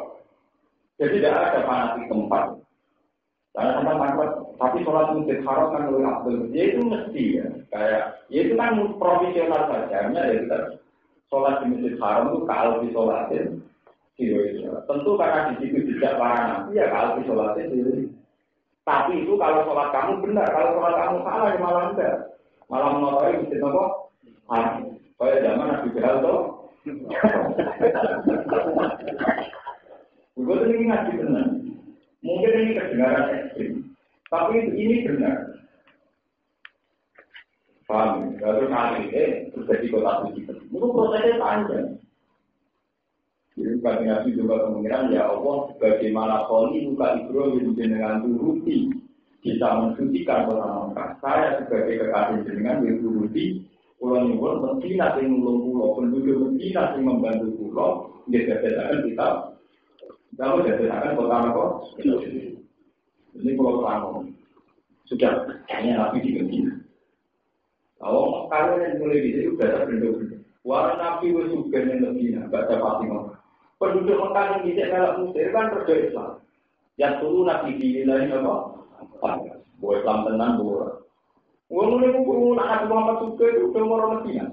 Jadi tidak ada fanatik tempat. Karena tempat tapi sholat Masjid Haram kan lebih abdul. Ya itu mesti ya. Kayak ya itu kan profesional saja. Ya kita sholat di Masjid Haram itu kalau disolatin tentu karena di situ tidak para nabi ya kalau disolatin. Tapi itu kalau sholat kamu benar, kalau sholat kamu salah ya malah enggak. Malah menolak Masjid apa? Kayak zaman Nabi Jahal tuh. Gue tuh ini ngaji benar. Mungkin ini kedengaran ekstrim, tapi ini benar. Paham? Lalu kali ini terjadi kota suci. Itu prosesnya panjang. Jadi bagi Nabi juga kemungkinan ya Allah bagaimana Kholi luka Ibrahim dengan turuti bisa mensucikan orang Mekah. Saya sebagai kekasih jenengan yang turuti pulau nyuwun Medina sing nulung pulau penduduk Medina sing membantu pulau dia jadikan kita kalau jadikan kota Mekah. Ini pulau Selangor sudah kayaknya Nabi di Medina. Kalau kalau yang mulai di sini sudah terbentuk. Warna Nabi itu juga yang Medina, nggak ada pasti Mekah. Penduduk Mekah yang bisa melak Mesir kan kerja Islam. Yang dulu Nabi dinilai apa? Buat Islam tenan buat. Wong ini pun Nabi Muhammad juga itu udah orang Medina.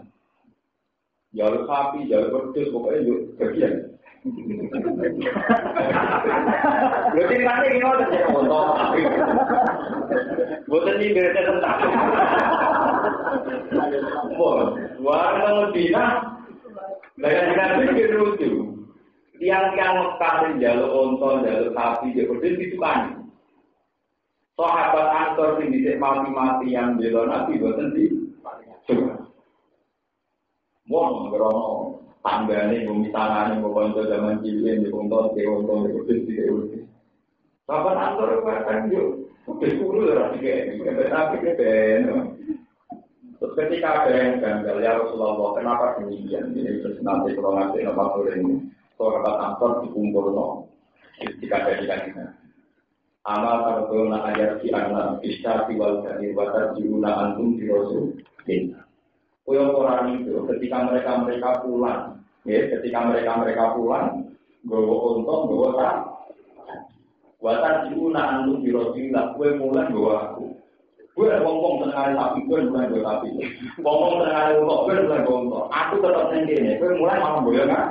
Jalur sapi, jalur berdus, pokoknya juga bagian. Berarti nanti ini ada yang nonton. Bukan ini berarti tentang. Warna Medina, dengan Nabi lucu. Tiang-tiang Mekah yang jalur onton, jalur sapi, jalur berdus itu kan. Sahabat Ansor yang disini mati-mati yang bela Nabi buatan di coba. Wong berono tanggane bumi tanane konco zaman cilik di konco di kudus di kudus. Sahabat Ansor kan yo kudus kulo ora dikek tapi ben. Terus ketika ada yang janggal ya Rasulullah kenapa demikian ini terus nanti kalau nanti nama ini sahabat Ansor dikumpulno ketika ada di kantor. Amal karena ayat si anak bisa diwal dari watar jiuna antum di Rasul. Koyong orang itu ketika mereka pulang, ya ketika mereka pulang, bawa untung bawa tak. Watar jiuna antum di Rasul lah, gue mulai bawa aku. Gue ngomong tengah sapi, gue mulai bawa sapi. Ngomong tengah untung, gue mulai bawa untung. Aku tetap sendiri, gue mulai malah bawa kan.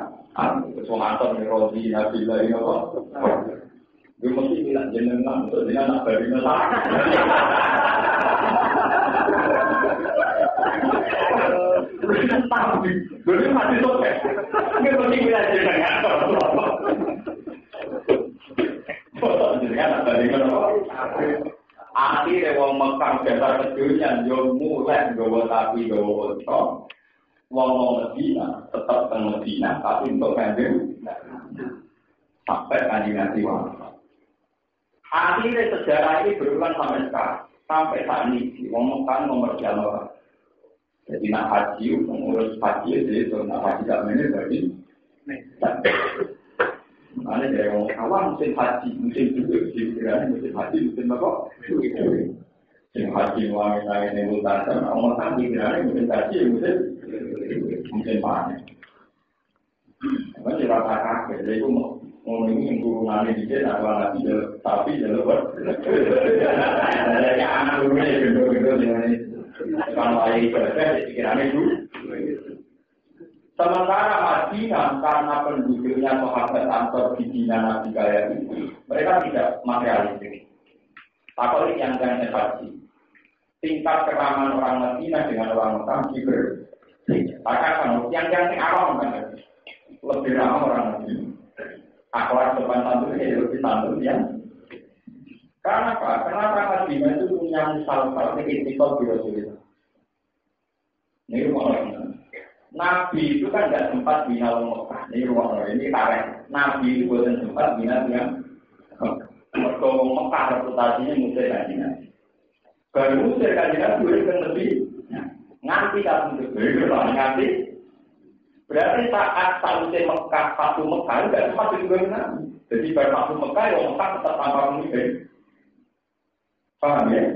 Kesukaan antum di Rasul, Nabilah ini apa? Gue mesti bilang jenengan, dengan nak beri masalah. Gue mati sopek. Gue mesti bilang jenengan. Jenengan nak beri masalah. Akhirnya wong Mekah dasar kedunya, yo mulai gawa sapi gawa unta. Wong Medina tetap ke Medina, tapi untuk kanjeng sampai kanjeng Nabi wafat. Akhirnya sejarah ini berulang sampai sekarang. Sampai saat ini, ngomongkan nomor jalan. Jadi nak haji, mengurus haji, jadi nak haji tak mana berarti. Mana dari orang awam musim haji, musim juga, musim haji, musim apa? Musim haji, wangi naik nembul tangan, orang haji, musim haji, musim panen. Macam rata kakek, jadi aku ngomongin turunannya di sini, aku nanti tapi jalan ber. Jadi anak dulu ni gendut dengan ini. Kalau ayah ibadah, pikirannya dulu. Sementara Madinah karena penduduknya sahabat Ansor di Dina Nabi Kaya itu, mereka tidak materialistik. Tapi yang jangan haji, tingkat keramaan orang Madinah dengan orang Mekah juga. Bahkan yang awam kan lebih ramah orang Madinah. Akhlak sopan santun ini lebih santun ya. Karena apa? Karena Madinah itu punya misal-misal istiqomah di Rasulullah. Ini rumah orang. Nabi itu kan tidak sempat bina Mekah. Ini rumah orang. Ini tarik. Nabi itu bukan sempat bina yang Mekah. Mekah reputasinya musir kajian. Baru musir kajian itu kan lebih nganti kan untuk nganti. Berarti saat sausnya Mekah, satu Mekah, tidak sempat juga Nabi. Jadi pada satu Mekah, yang Mekah tetap tanpa pemimpin. Paham ya?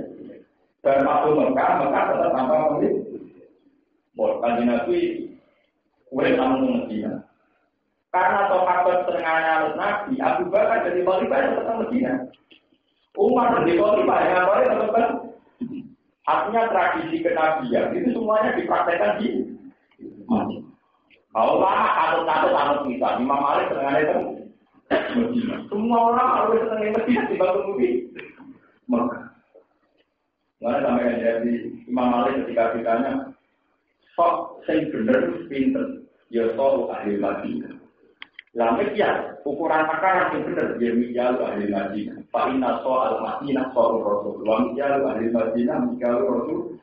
Pada satu Mekah, Mekah tetap tanpa pemimpin. Bukan Nabi, boleh tamu Medina. Karena sahabat setengahnya Nabi, Abu Bakar jadi Khalifah yang tetap Medina. Umar jadi Khalifah yang apa tetap. Artinya tradisi kenabian itu semuanya dipraktekkan di Madinah. Kalau lah atau kita, Imam Malik setengahnya itu Medina. Semua orang harus setengahnya Medina di batu bumi. Maka, mana sampai jadi Imam Malik ketika ditanya, sok saya benar pinter, ya sok ahli Madinah. Lama ya ukuran akar yang benar, ya mijal ahli Madinah. Pak Inna soal Madinah soal Rasul, wa mijal ahli Madinah mijal Rasul.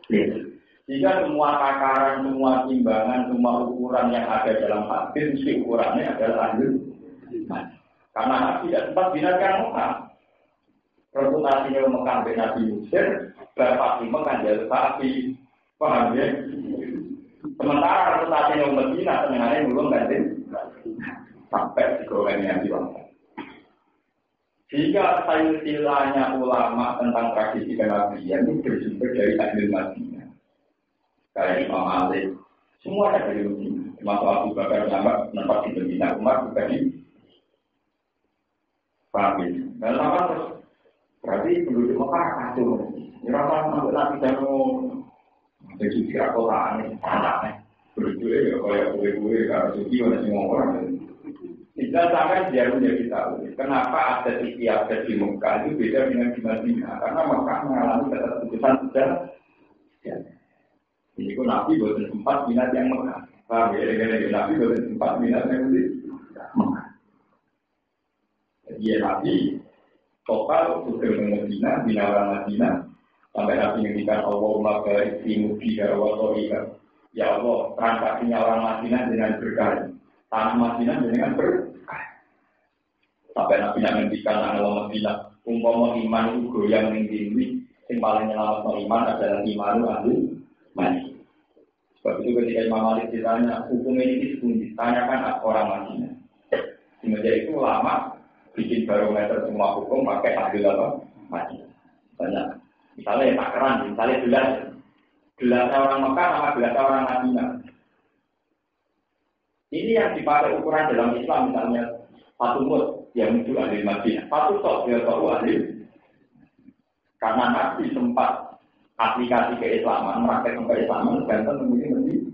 Jika semua takaran, semua timbangan, semua ukuran yang ada dalam hadis, mesti ukurannya adalah ahli iman. Karena Nabi tidak sempat binatkan Mekah. Reputasinya Mekah dengan Nabi Mesir, Bapak Mekah jalur sapi. Paham ya? Sementara reputasinya Medina, senengannya belum ganti. Sampai digorengnya di bawah. Jika silsilahnya ulama tentang tradisi kenabian itu bersumber dari ahli Madinah. Kayak Imam Malik, semua ada dari Medina. Termasuk Abu Bakar nampak di Medina, Umar juga di Paris. Dan apa terus? Berarti penduduk Mekah kacau. Nyerapa sampai Nabi Dano. Jadi kira kota aneh, anaknya. Penduduk ya kayak kue-kue, kalau suci ada semua orang. Tidak sampai dia menjadi tahu. Kenapa ada istiadat di Mekah itu beda dengan di Madinah? Karena Mekah mengalami keterputusan sejarah. Ini pun Nabi bukan sempat minat yang Mekah. Paham ya? Dengan Nabi bukan sempat minat yang Mekah. Jadi ya Nabi total sudah Madinah, bina orang Madinah. Sampai Nabi ngendikan Allahumma barik fi mudhiha wa thoriha. Ya Allah, transaksinya orang Madinah dengan berkah. Tanah Madinah dengan berkah. Sampai Nabi ngendikan Allah Madinah, umpama iman itu goyang ning dindi, sing paling nyelametno iman adalah iman ahli Madinah. Sebab itu ketika Imam Malik ditanya, hukum ini ditanyakan orang Madinah. Semenjak itu lama bikin barometer semua hukum pakai ahli apa? Madinah. Banyak. Misalnya ya takaran, misalnya gelasnya orang Mekah sama gelasnya orang Madinah. Ini yang dipakai ukuran dalam Islam misalnya satu mut yang itu ahli Madinah, satu sok dia tahu ahli. Karena Nabi sempat aplikasi keislaman, praktek keislaman, gantung mungkin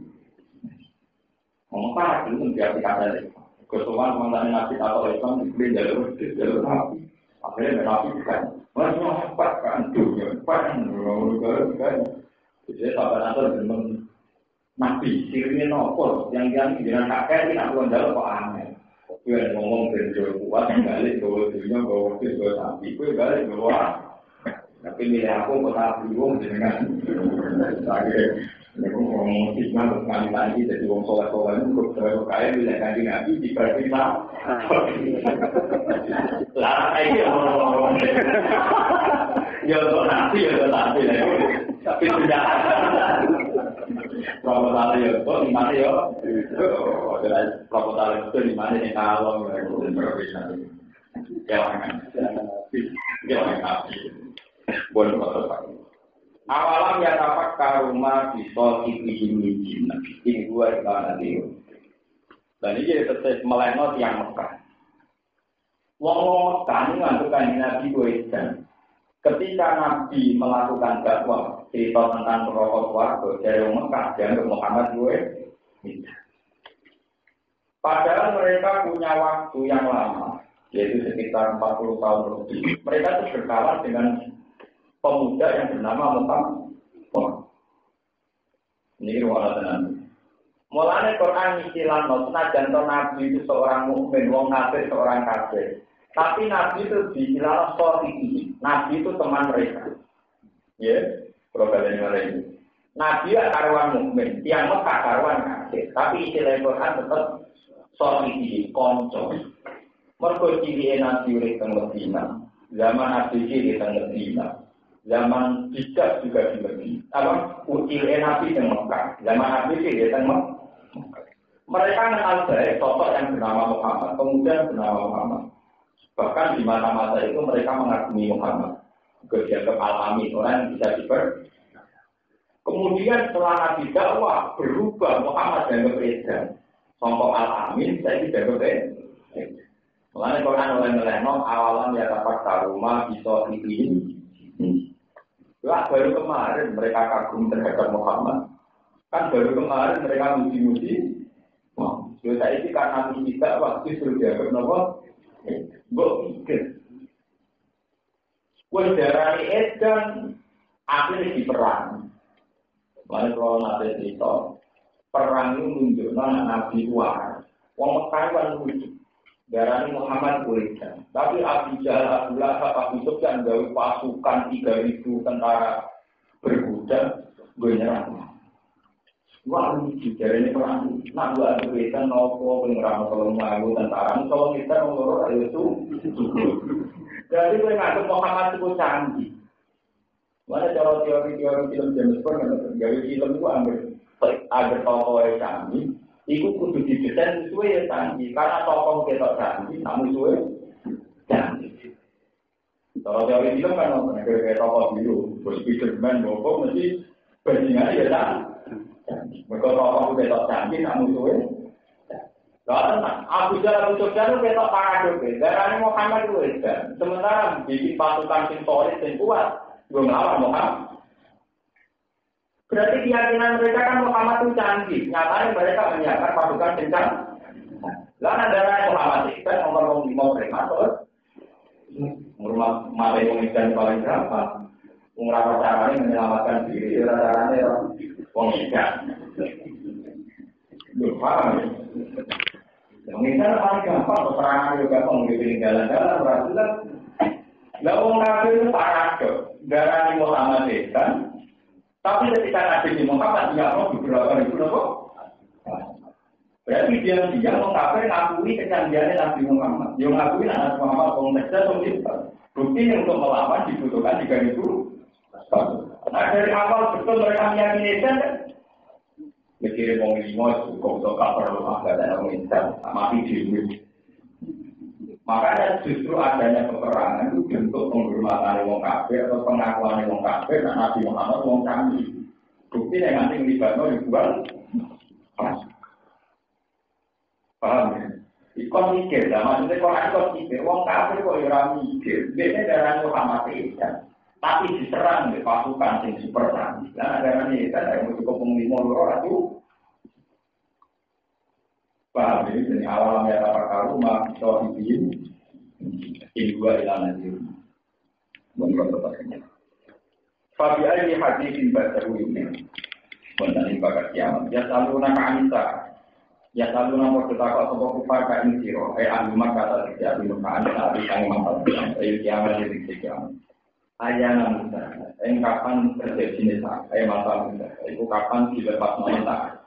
ngomong parah dulu diaplikasi. Kesuwan mengenai Nabi atau Islam dibeli jalur Nabi. Akhirnya Nabi bukan. Masih hebat kan? Jadi sahabat Nasr dengan Nabi sirine nopo yang dengan kakek ini aku adalah kok aneh. Gue ngomong benjol kuat balik bawa dunia bawa sapi gue balik bawa. Tapi milih aku kota bingung dengan saya ngomong sisma sekali lagi jadi wong soleh-soleh itu kaya milih kanji Nabi dibagi lah. Lah aja ngomong. Ya untuk Nabi ya tapi tapi sudah. Proposal ya kok di mana ya? Proposal itu di mana nih kalau ya boleh pak. Awalam ya tapak karuma bisa dipilih ini dua nanti. Dan ini tetap melenot yang Mekah. Wong Mekah mengadukan Nabi Muhammad. Ketika Nabi melakukan dakwah cerita tentang perokok warga dari Mekah dan Muhammad Muhammad. Padahal mereka punya waktu yang lama, yaitu sekitar 40 tahun lebih. Mereka itu berkawan dengan pemuda yang bernama Muhammad. Ini ruang Nabi. Mulanya Quran istilah senajan Nabi itu seorang mukmin, wong kafir seorang kafir. Tapi Nabi itu diistilah sohih. Nabi itu teman mereka. Ya, kalau kalian ini. Nabi adalah karuan mukmin, tiang Mekah karuan kafir. Tapi istilah Quran tetap sohih, konco. Mergo ciri Nabi urip teng Medina, zaman Nabi ciri teng Medina. Zaman Hijab juga di Medina. Apa? Ucil Nabi di Mekah. Zaman Nabi di Mekah. Mereka kenal baik sosok yang bernama Muhammad, kemudian bernama Muhammad. Bahkan di mata-mata itu mereka mengagumi Muhammad. Dianggap al-amin, orang yang bisa diper. Kemudian setelah Nabi dakwah berubah Muhammad dianggap edan. Songkok al-amin, saya dianggap edan. Mulanya Quran oleh meleno awalan ya dapat karuma bisa dipilih. Wah, baru kemarin mereka kagum terhadap Muhammad. Kan baru kemarin mereka muji-muji. Wah, saya ini karena tidak waktu sudah dianggap nopo. Mbok pikir. Wes darani edan akhirnya diperang. Lalu kalau nanti cerita perang itu menunjukkan Nabi waras. Wong Mekah kan lucu. Darani Muhammad Quraisy. Tapi Abu Jahal, Abu Lahab, Abu Sufyan gawe pasukan 3.000 tentara berkuda, gue nyerang. Wah, lucu, jadi ini perang. Nak buat berita nopo pengeram kalau mau tentara, kalau kita ngurus itu. Jadi gue nggak Muhammad itu canggih. Mana cara teori-teori film James Bond kan? Dari film itu ambil tokoh yang canggih, itu kudu didesain sesuai yang canggih. Karena tokoh kita canggih, namun sesuai canggih. Kalau teori film kan, kayak tokoh biru, Spiderman, Boko, mesti bandingannya ya canggih. Mereka tokoh kita canggih, namun sesuai. Kalau Abu Jahal itu kita paradok, darahnya Muhammad itu kan. Sementara bikin pasukan yang solid dan kuat, belum lawan Muhammad. Berarti keyakinan mereka kan Muhammad itu canggih. Nyatanya mereka menyiapkan pasukan kencang. Lalu darahnya Muhammad itu kan nomor 5 mereka terus. Rumah mati mengikat paling berapa? Mengerapa caranya menyelamatkan diri, caranya mengikat. Paham? Mengikat paling gampang, peperangan juga gampang, bikin jalan-jalan, berhasil. Lalu kafir itu paradok, darah Muhammad itu kan. Tapi ketika Nabi Muhammad dia mau beberapa ribu kok. Berarti dia mengkafir ngakui kecanggihannya Nabi Muhammad. Dia ngakui Nabi Muhammad konteksnya pemerintah. Bukti untuk melawan dibutuhkan 3.000. Nah dari awal betul mereka meyakini kan. Mikirin mau lima cukup untuk kafir rumah gak ada pemerintah mati di. Makanya justru adanya peperangan itu bentuk penghormatan wong kafir atau pengakuan wong kafir dan Nabi Muhammad wong canggih. Bukti yang nanti melibatkan ribuan. Paham ya? Ikon mikir, maksudnya kalau ikon mikir, wong kafir kok ora mikir. Biasanya darah Muhammad itu tapi diserang di pasukan yang super canggih. Nah darah ini kan yang cukup penglima loro itu. Paham ya? Jadi awalnya apa karuma sohibin indua ilana diri. Menurut tepatnya. Fabi'ai li hadisin bacaru ini. Mengenai bakat kiamat. Ya selalu nak anisa. Ya selalu nak berdetak atau kufar kain siro. Ahli kata tidak dimukaan saat ditanya masalah. Kiamat di kiamat. Ayana muda. Kapan terjadi nisa. Masalah muda. Itu kapan dilepas nontak.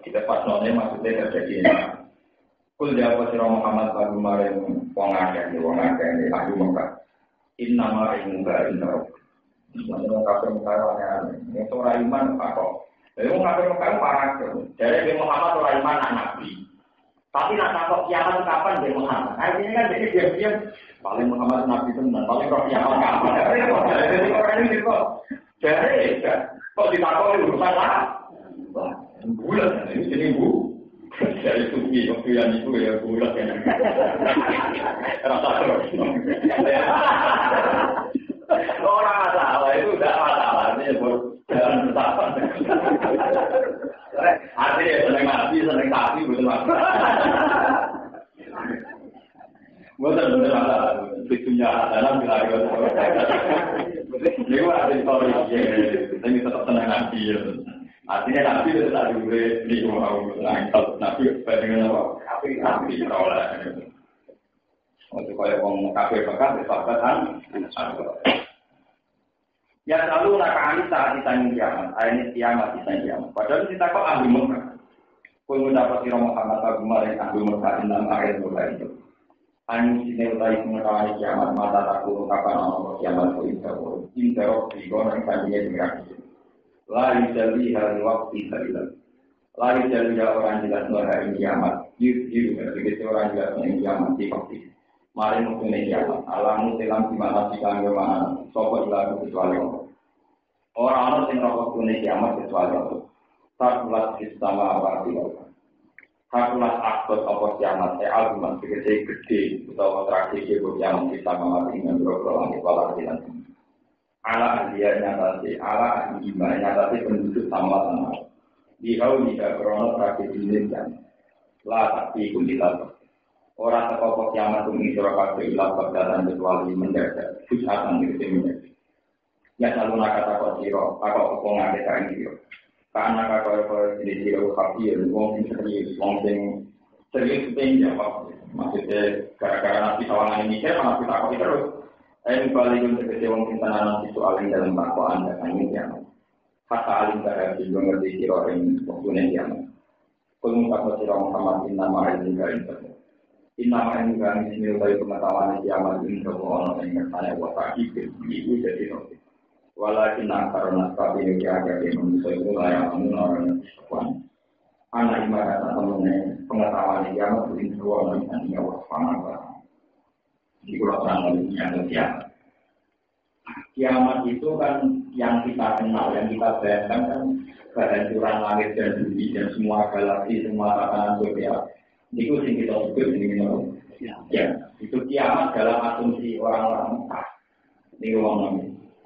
Dilepas nontak maksudnya terjadi nisa. Kul jawab sira Muhammad lagu maring wong akeh ahli Mekah. Innama ilmuka inna Rabbika. Kafir Mekah yang ora iman kok. Lha wong kafir Mekah parah. Jadi Muhammad ora iman nabi. Tapi nak takok kiamat kapan dia Muhammad. Artinya kan jadi diam-diam paling Muhammad nabi tenan, paling roh kiamat kapan. Jadi orang ini kok. Jadi kok ditakok urusan lah. Bulan ini jadi bu. Dari suci waktu yang itu ya bulat kan. Rasa terus. Orang masalah itu tidak masalah, ini jalan bertahan. Artinya seneng mati, seneng tapi betul masalah. Betul masalah. Fitunya dalam bilangan. Ini ada histori, ini tetap seneng mati. Artinya nabi itu tak boleh di rumah nabi dengan apa? Nabi terolah. Untuk kaya orang kafe bekas disebutkan. Ya selalu nakani saat ditanya kiamat. Ini kiamat ditanya kiamat. Padahal kita kok ahli Mekah. Kau mendapat sirah Muhammad Agumar yang ahli Mekah dalam ayat mulai itu. Anu sini utai mengetahui kiamat mata takut kapan orang kiamat itu interop di goreng tadinya dengan lari jadi hari waktu tidak lari jadi orang jelas hari kiamat yuk begitu orang jelas kiamat di waktu mari mungkin kiamat alamu dalam dimana sih kami mana sobat lalu kecuali orang yang rokok kuning kiamat kecuali takulah sama apa takulah akut apa kiamat argumen gede atau tragedi kiamat kita mati dengan berapa lagi walau ala dia nyatasi, ala iman nyatasi penduduk sama di hau jika krono tragedi ini kan lah tapi kulilah orang terkopok kiamat ini surah ilah berdatan kecuali mendadak susahkan diri ya selalu nak kata siro takut kepongan desa ini karena kata ini siro kafir wong sing serius jawab maksudnya gara-gara nanti tawanan ini saya malah kita takut terus. Saya balik untuk kecewang tintanan itu alih dalam dakwaan dan ini kiamat. kata alim bahaya juga ngerti siro yang waktunya kiamat. Kulung kata siro Muhammad inna ma'ilin garin termu. Inna ma'ilin garin ismil dari pengetahuan kiamat ini semua orang yang bertanya wata ibin. Itu jadi nanti. Walakin karena tapi ini agak manusia itu layak orang yang sekuan. Anak ibarat temennya pengetahuan kiamat ini semua orang yang tidak waspada. Di pulau terang yang kiamat. Kiamat itu kan yang kita kenal, yang kita bayangkan kan kehancuran langit dan bumi dan semua galaksi, semua tatanan surya. Itu yang kita sebut ini ya. Itu kiamat dalam asumsi orang-orang Mekah. Ini orang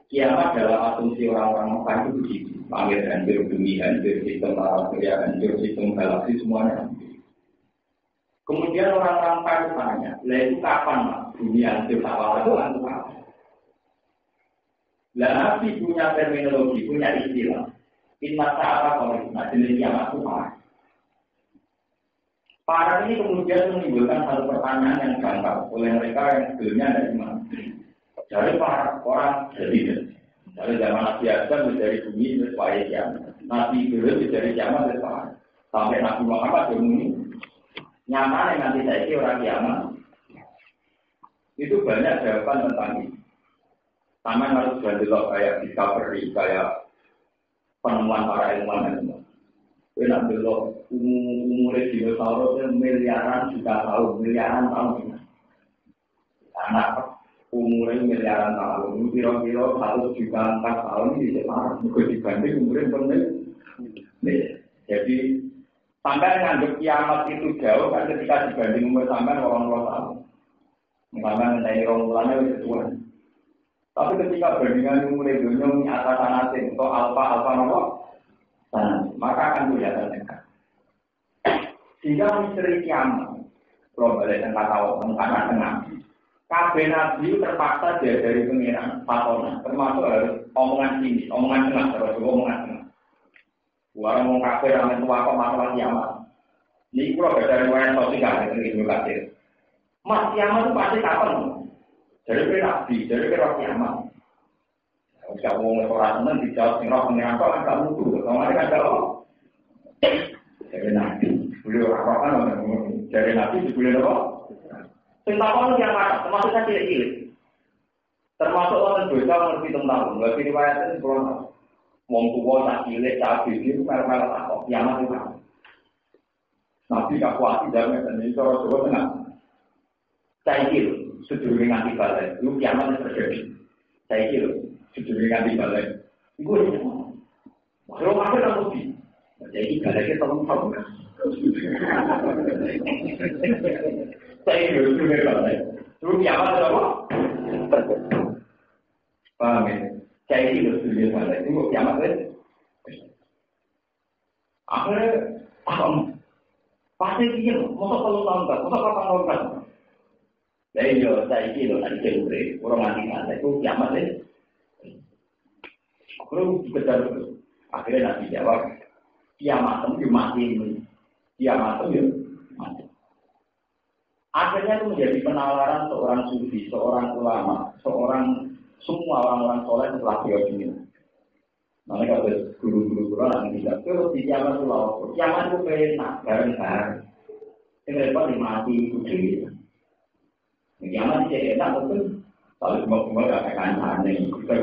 kiamat dalam asumsi orang-orang Mekah itu begitu. Langit hancur, bumi hancur, sistem tatanan surya hancur, sistem galaksi semuanya hancur. Kemudian orang-orang Mekah tanya, lah itu kapan Mas? Bumi hancur, awal itu hancur kapan? Lah Nabi punya terminologi, punya istilah. Inna ta'ala qawlina jenis kiamat itu apa? Para ini kemudian menimbulkan satu pertanyaan yang gampang oleh mereka yang sebelumnya ada iman. Dari para orang jadi dari zaman Nabi Adam dari bumi sampai kiamat. Nabi dulu dari kiamat sampai Nabi Muhammad bermuni. Nyatanya nanti saya orang kiamat. Itu banyak jawaban tentang ini. Sama harus berdialog kayak discovery, kayak penemuan para ilmuwan. Kita belok umur dinosaurus miliaran juta tahun, miliaran tahun. Anak umurnya miliaran tahun, kira-kira 1 juta 4 tahun ini separah. Mungkin dibanding umurnya penting. Jadi sampai nganggap kiamat itu jauh kan ketika dibanding umur sampai 80 tahun. Misalnya mengenai rombulannya itu tuan. Tapi ketika bandingan mulai dunia atas anasin atau alfa nomor, maka akan kelihatan dekat. Sehingga misteri kiamat, kalau balik tentang tengah, kabeh nabi terpaksa dia dari pengiran patona, termasuk harus omongan sini, omongan tengah, terus omongan tengah. Orang mau kabeh ramai tua kok masalah kiamat. Ini kalau dari riwayat sosial yang ini kasih. Mas kiamat itu pasti kapan? Dari nabi, dari kiamat. Jika mau orang senang dijawab singkong mengenai apa kan mutu, kemarin kan kalau dari nabi, beliau orang dari nabi dibeli apa? Singkong yang mana? Termasuk saya cilik, termasuk orang dosa mengerti tentang, bagi riwayatnya sebelum wong tua tak cilik, tak cilik, mereka tak kiamat itu. Nabi tak kuat tidak dan ini cara Jawa Tengah. Saya kira sedulur nganti balik, lu kiamat terjadi. Saya kira sedulur nganti balik. Iku itu. Kalau masih tak mesti. Jadi baliknya tolong. Saya kira sedulur balik. Lu kiamat apa? Paham ya? Saya kira sedulur balik. Iku kiamat kan? Akhirnya paham. Pasti dia, masa kalau tahun kan? Masa kapan tahun kan? Jadi saya kira tadi saya orang mati itu kiamat ya. Aku kejar terus. Akhirnya Nabi jawab, kiamat itu mati ini, kiamat itu mati. Akhirnya itu menjadi penalaran seorang sufi, seorang ulama, semua orang-orang soleh setelah beliau ini. Mereka ada guru-guru yang tidak terus di kiamat itu lalu. Kiamat itu enak, bareng-bareng. Yang repot mati itu sendiri. Kiamat dia enak betul. Kalau semua ada kancane, kita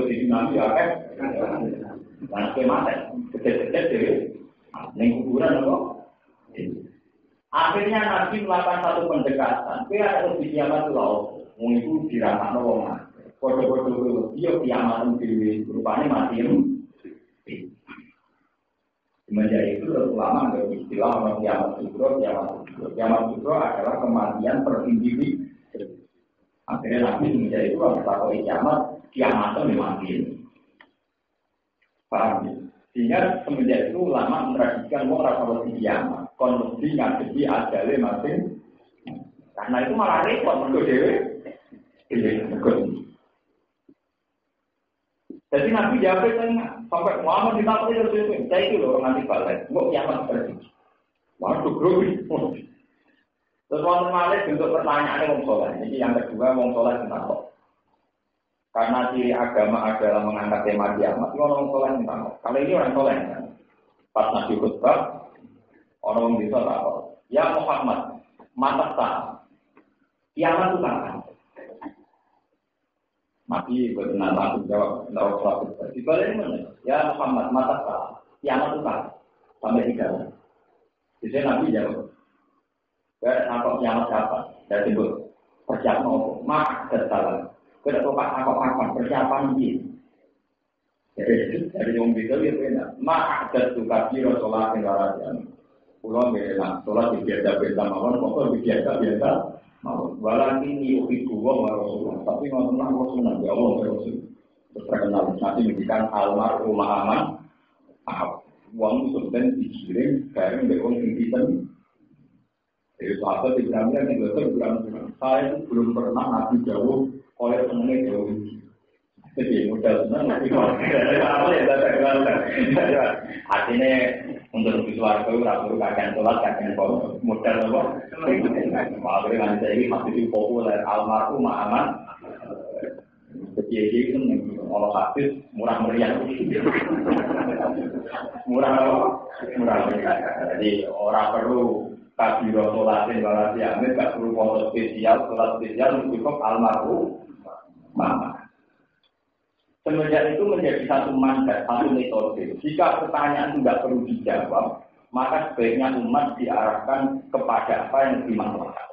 di nanti ada karena kematian, kecil-kecil deh. Neng kuburan apa? Akhirnya Nabi melakukan satu pendekatan. Dia ada di kiamat laut, itu diramat nolongan. Kode-kode dia kiamat itu rupanya mati. Semenjak itu ulama ada istilah orang kiamat sukro. Kiamat sukro adalah kematian per individu. Akhirnya Nabi menjadi itu orang takut kiamat itu mati. Paham ya? Sehingga semenjak itu ulama mentradisikan mau rasa kiamat, kondisi yang jadi ajale masing. Karena itu malah repot menurut dewe. Jadi Nabi jawab sampai Muhammad ditakut itu saya itu loh nanti balik, kok kiamat terjadi. Waduh grogi. Terus wonten malih bentuk pertanyaane wong saleh. Iki yang kedua wong saleh kenapa? Karena ciri agama adalah mengangkat tema kiamat. Orang soleh yang kalau ini orang soleh kan. Pas Nabi khutbah, orang bisa tahu. Ya Muhammad, mata sah. Kiamat itu kapan? Nabi benar langsung jawab, tidak usah khutbah. Di balik mana? Ya Muhammad, mata sah. Kiamat itu kapan? Sampai 3. Jadi Nabi jawab. Apa kiamat kapan? Saya sebut persiapan apa? Mak tersalah. Kita coba apa persiapan ini. Jadi dari yang itu ya benar. Mak ada suka kira sholat yang warajan. Pulau benar sholat biasa mawon, pokok biasa. Walau ini ubi dua warosulullah. Tapi nggak pernah rasulullah ya Allah rasul. Terkenal nanti menjadikan almarhum aman. Uang sudah dikirim dari beruang tinggi. Jadi sahabat Ibrahimnya Ibrahim. Saya itu belum pernah nabi jauh oleh temennya jauh. Jadi modal senang nabi apa ya artinya untuk visual itu rasul kakek sholat kakek modal apa? Maksudnya kan saya ini masih populer almarhum aman. Jadi itu kalau hadis murah meriah. Murah apa? Murah meriah. Jadi orang perlu kabiro sholatin balas yamin, gak perlu foto spesial, sholat spesial cukup almarhum mama. Semenjak itu menjadi satu mandat, satu metode. Jika pertanyaan itu tidak perlu dijawab, maka sebaiknya umat diarahkan kepada apa yang lebih maslahat.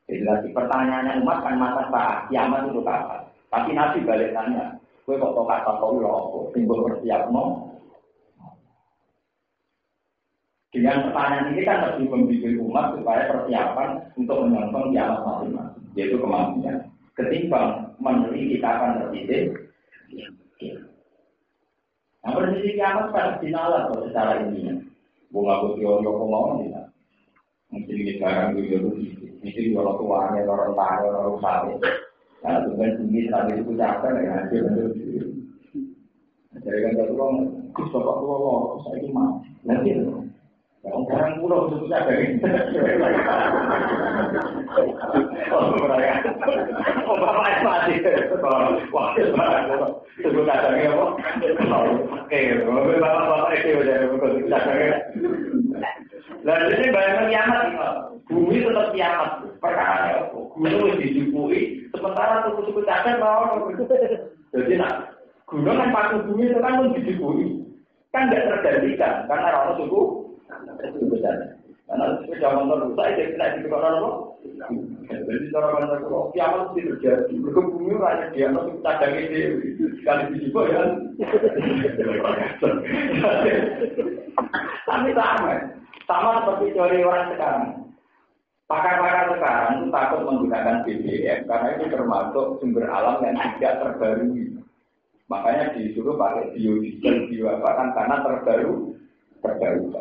Jadi pertanyaannya umat kan masa saat kiamat itu kapan? Tapi Nabi balik tanya, gue kok kata kau loh, timbul bersiap no? Dengan pertanyaan ini kan lebih membimbing umat supaya persiapan untuk menyongsong kiamat masing-masing, yaitu kematian. Ketimbang meneliti kita akan tertidik. Nah, prediksi kiamat pada dinalar secara ini. Bunga putih orang mau tidak. Mungkin sekarang itu mungkin kalau tuanya orang tanya orang sahabat. Nah, dengan tinggi tadi itu capek ya hasil itu. Jadi kan kalau orang kus bapak tua loh, saya ini mah nanti. Orang pulau itu saja dari. Oh mereka. Oh bapak mati. Wah sebut adanya apa? Oke, bapak itu udah betul adanya. Lalu ini bayangkan kiamat ini, bumi tetap kiamat. Perkara apa? Gunung dijupui, sementara suku-suku cadar mau. Jadi nak gunung kan paku bumi itu kan dijupui, kan tidak tergantikan karena orang suku. Itu besar. Karena sepeda motor rusak, dia kena di kota apa? Jadi cara pandang kalau kiamat itu terjadi, berkebumi rakyat dia masuk cadang ini sekali dijual ya. Tapi sama seperti teori orang sekarang. Pakar-pakar sekarang itu takut menggunakan BBM karena itu termasuk sumber alam yang tidak terbarui. Makanya disuruh pakai biodiesel, kan karena terbarukan.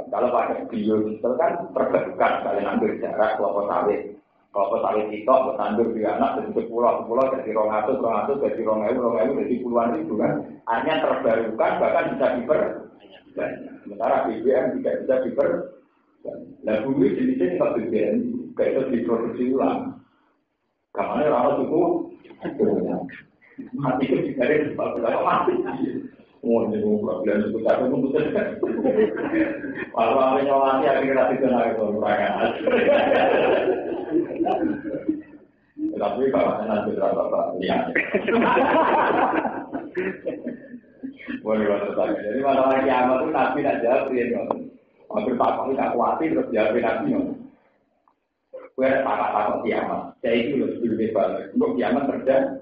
Kalau pakai biodiesel kan terbarukan, kalian ambil jarak kelapa sawit itu bertandur di anak dari pulau dari 200 dari 2.000 dari puluhan ribu kan, artinya terbarukan bahkan bisa sementara BBM tidak bisa Nah bumi jenisnya nggak BBM, kayak itu diproduksi ulang. Kamarnya orang suku mati ke dari mati. Oh, ini problem itu satu pun betul. Kalau ada nyolati akhirnya tidak ada kebenaran. Tapi kalau nanti berapa lihat. Boleh banget. Jadi masalah kiamat itu Nabi tidak jawab dia. Hampir tak tak khawatir terus jawab Nabi. Gue tak kiamat. Saya itu lebih bebas. Untuk kiamat terjadi.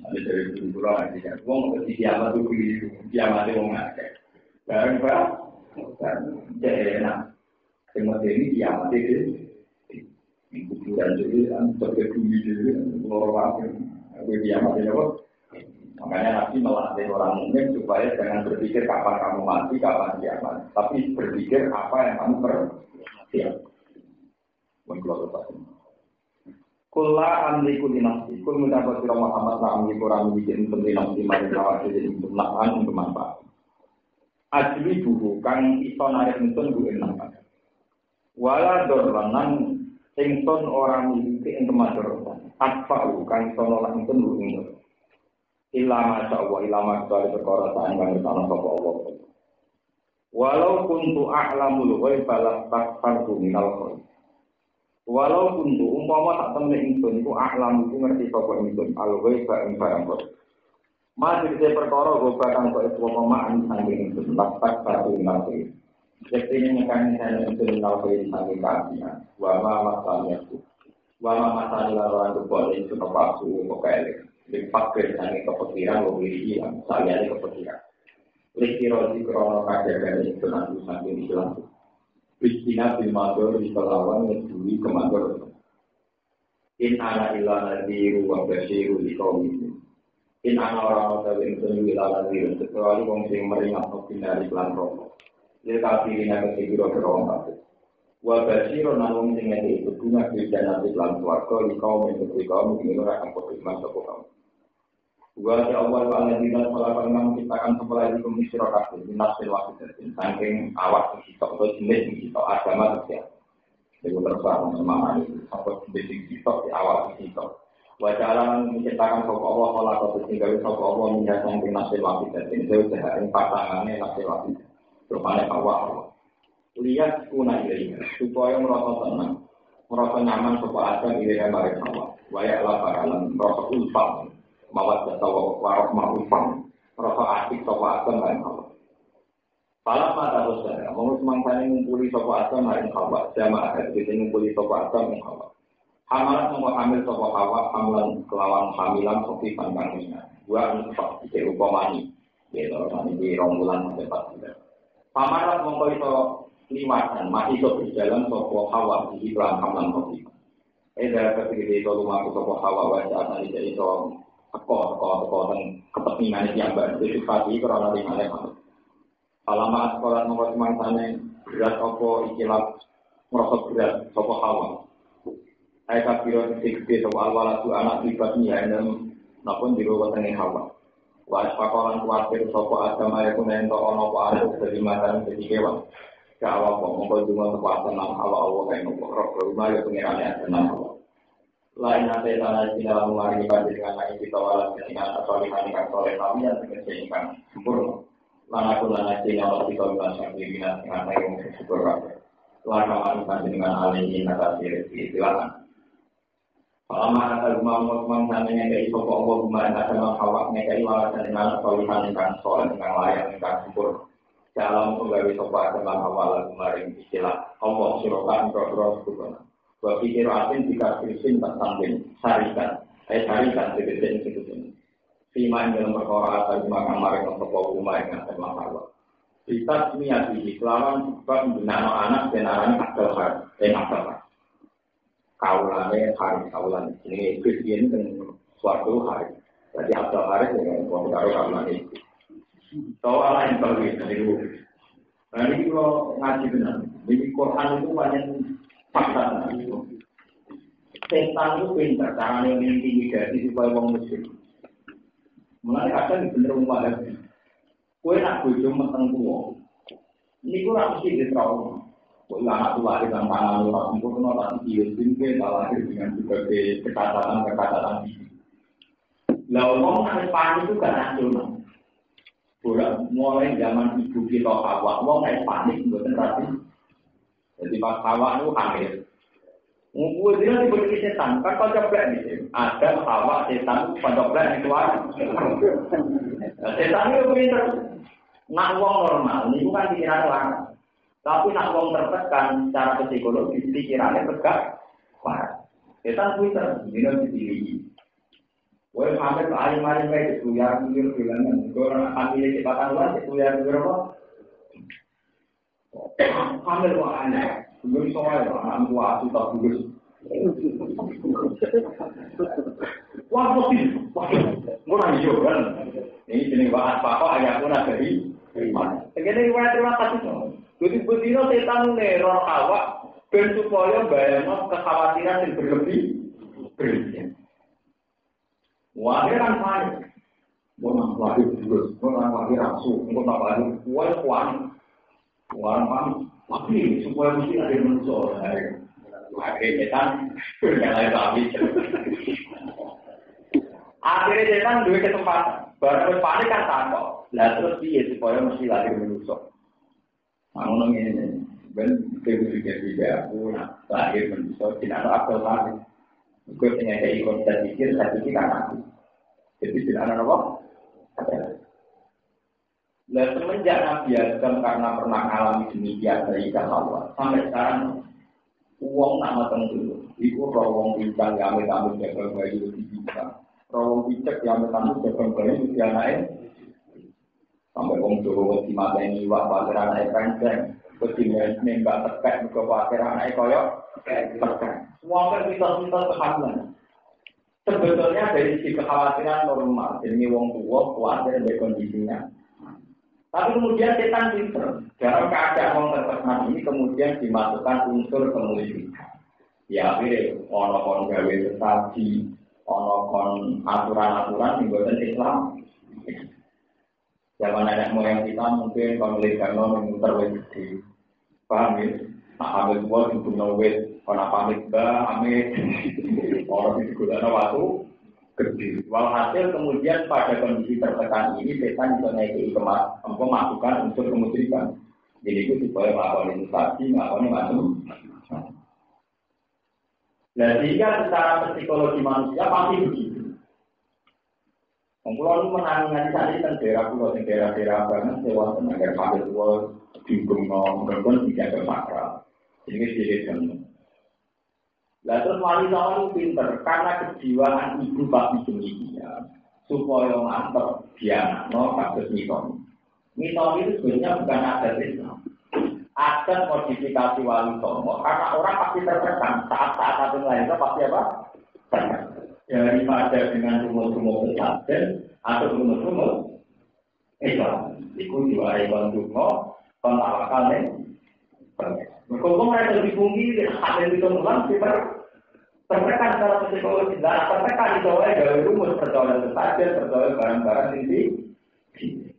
Ada dari dulu lagi kan, uang ke kiamat itu begitu, kiamat itu ngakak. Barang jadi enak. Semua ini kiamat itu, kuburan jadi kan seperti bumi jadi luar biasa. Kiamat itu apa? Makanya Nabi melatih orang mukmin supaya jangan berpikir kapan kamu mati, kapan kiamat, tapi berpikir apa yang kamu persiap. Mengkeluar Kula amliku dinasti, kul mendapat sirah Muhammad la amliku ramikin untuk dinasti marinawat jadi untuk nahan untuk manfaat. Ajli buhu kang iso narik nonton buin nampak. Wala dorlanan ington orang miliki ing kemadorotan. Atfa'u kang iso nolak nonton buin. Ilama sa'wa ilama kecuali perkara saing kang ana sapa Allah. Walau kuntu a'lamul ghaiba lastaghfartu minal khair. Walau kuntu umpama tak temne ingsun iku a'lam iku ngerti sapa ingsun al ghaiba ing barang kok. Masih dite perkara ghaiba kang kok umpama an saking ingsun lastaghfartu minal khair. Jadi ini mekanis yang ingsun minal khair saking kafian. Wa ma masalahku. Wa ma masalah lan boleh itu kepaksu pokoke. Dipakai saking kepikiran wong yang saya kepikiran. Lekiro di krono kajian itu nanti sampai Islam. Kristina bilmador di Pelawan ngedui kemador. In ana ilana diru wa basiru di kaum ini. In ana orang-orang yang sendiri ilana diru. Kecuali wong sing meringat dari iklan rokok. Dia kafirina kesigiro kerong kabeh. Wa basiru nang sing ngene itu guna bidana iklan swarga di kaum ini ora akan podo masuk kaum. Wa ya Allah ta'ala dina salapan nang ciptakan sebelah itu misro kabeh nasil waktu saking awak sitok to jenis sitok agama terus. Iku terus sama ini sampai jenis sitok di awak sitok. Wa ta'ala menciptakan sapa Allah kala kok tinggal sapa Allah minyak saking nasil waktu itu sehari patangane nasil waktu. Rupane awak. Lihat kuna ini supaya merasa tenang, merasa nyaman sapa ada ide bareng Allah. Wa ya Allah bakalan merasa ulfat. Mawat jatuh warok ma'ufam rasa asik sopa asam maring Allah Palam mata saudara mau semangsanya ngumpuli sopa asam maring Allah jamaah hadis ngumpuli sopa asam maring Allah hamalat mau hamil sopa hawa hamilan kelawan hamilan sopi pangkangnya gua anfak di upamani yaitu orang di rombulan sampai 4 pamarat mau itu liwatan masih so berjalan sopa hawa di iklan hamilan sopi dari ketika itu lumaku sopa hawa wajah nanti jadi itu teko dan kepentingan yang baru itu pasti karena lingkungan itu. Alamat sekolah nomor semangsane berat opo ikilah merosot berat sopo hawa. Ayat kafir tiga soal waladu anak ibadnya dan napun di luar tengah hawa. Was pakoran khawatir sopo agama yang punya ento ono paru dari matan dari kewan. Kawa kok mongko cuma kekuatan nam hawa Allah kayak nopo roh rumah yang pengirannya tenang hawa. Lain nanti tanah tidak mengalami dengan lagi kita walau dengan asalihan yang soleh kami yang menjadikan sempurna. Lana pun lana tidak Allah kita bilang dirinya dengan yang bersyukur kami. Lana manusia dengan alih ini atas diri silakan. Selama ada rumah rumah yang dari sopok Allah kemarin ada menghawak nekai walasan dengan asalihan yang soleh dengan layak dengan sempurna. Dalam penggawe sopok ada menghawak kemarin istilah Allah sirokan berdoa sempurna. Bahwa pikir asin jika krisin tak sambil sarikan sebetulnya itu. Siman dalam perkara atau makan mereka untuk rumah yang akan masalah. Kita niati kelawan sebab mengenal anak dan anak akal har, kaulannya hari kaulan ini Kristen dan suatu hari. Jadi akal hari dengan kaulan itu. Soal lain kalau itu. Nah ini kalau ngaji benar, di Quran itu banyak fakta itu. Setan itu pintar, caranya mengintimidasi supaya orang muslim. Mulai kadang bener rumah lagi. Kue nak bojo meteng tua. Ini kurang mesti di trauma. Kue anak tua di tangan orang sempurna, tapi dia sendiri lahir dengan berbagai kekacatan ini. Lah orang nak panik itu kan nasional. Mulai zaman ibu kita Hawa, orang nak panik bukan rapi. Jadi pas Hawa itu hamil. Gue dia diberi setan, kan kau coba nih. Ada Hawa setan, kau coba itu ada. Setan itu pintar. Nak wong normal, ini bukan pikiran orang. Tapi nak wong tertekan secara psikologis, pikirannya tegak. Wah, setan pintar, dia dipilih. Gue hamil ke alim-alim kayak itu, ya mikir bilangan. Gue orang hamil di batang luar, itu ya berapa? Hamil kok aneh. Gue soalnya anak tua asli tak bagus. Wah putih, gue nangis kan. Ini jenis bahas apa ayah pun ada dari mana? Begini gue terima kasih. Jadi betina setan neror awak, ben supaya bayangno kekhawatiran yang berlebih. Wah kan panik. Gue nang lagi bagus, gue nang lagi rasu, gue nang lagi kuat. Tapi supaya mesti ada manusia, akhirnya kan berjalan habis. Akhirnya setan duwe kesempatan. Baru panik kan takok. Lah terus piye supaya mesti lahir manusa. Ngono ngene. Ben pikir-pikir aku lahir manusa tidak ada akal lagi. Gue punya ikon dan pikir kan aku. Jadi tidak ada apa. Nah semenjak Nabi Adam karena pernah alami demikian dari Hawa sampai sekarang uang nak matang dulu. Iku rawong pincang yang tamu jaga bayi di bisa. Rawong picek yang tamu jaga bayi di anak sampai wong Jawa di mata ini wak pasir anak kenceng. Kemudian nembak terkait ke pasir anak koyok terkait. Semua kan mitos-mitos kehamilan. Sebetulnya dari sisi kekhawatiran normal, jadi wong tua khawatir dari kondisinya. Tapi kemudian setan pinter. Dalam keadaan wong terpesan ini kemudian dimasukkan unsur kemuliaan. Ya akhirnya ono kon gawe sesaji, ono kon aturan-aturan di buatan Islam. Zaman anak moyang kita mungkin pemilikan memutar wajib. Paham ya? Nah, ambil buat untuk nawet, karena pamit amit, orang itu guna waktu gede. Walhasil kemudian pada kondisi tertekan ini, setan bisa naik masukkan unsur kemusyrikan. Jadi itu supaya melakukan investasi, melakukan macam. Nah, sehingga secara psikologi manusia pasti begitu. Pulau itu menangani tadi kan daerah-daerah banget, sewa tenaga kabel tua, bingung ngomong, tidak bermakna. Ini jadi jamu. Lah terus wanita itu pinter karena kejiwaan ibu babi demikian supaya mantap dia kasus miton. Miton itu sebenarnya bukan adat Islam. Adat modifikasi wali songo karena orang pasti tertekan saat-saat satu lainnya pasti apa? Daripada dengan rumah-rumah pesantren atau rumah-rumah Islam. Itu juga ikon rumah pentawakal nih. Kalau mereka lebih tinggi, ada di dalam kita tertekan secara psikologi, dan tertekan itu dari rumus persoalan saja, persoalan barang-barang ini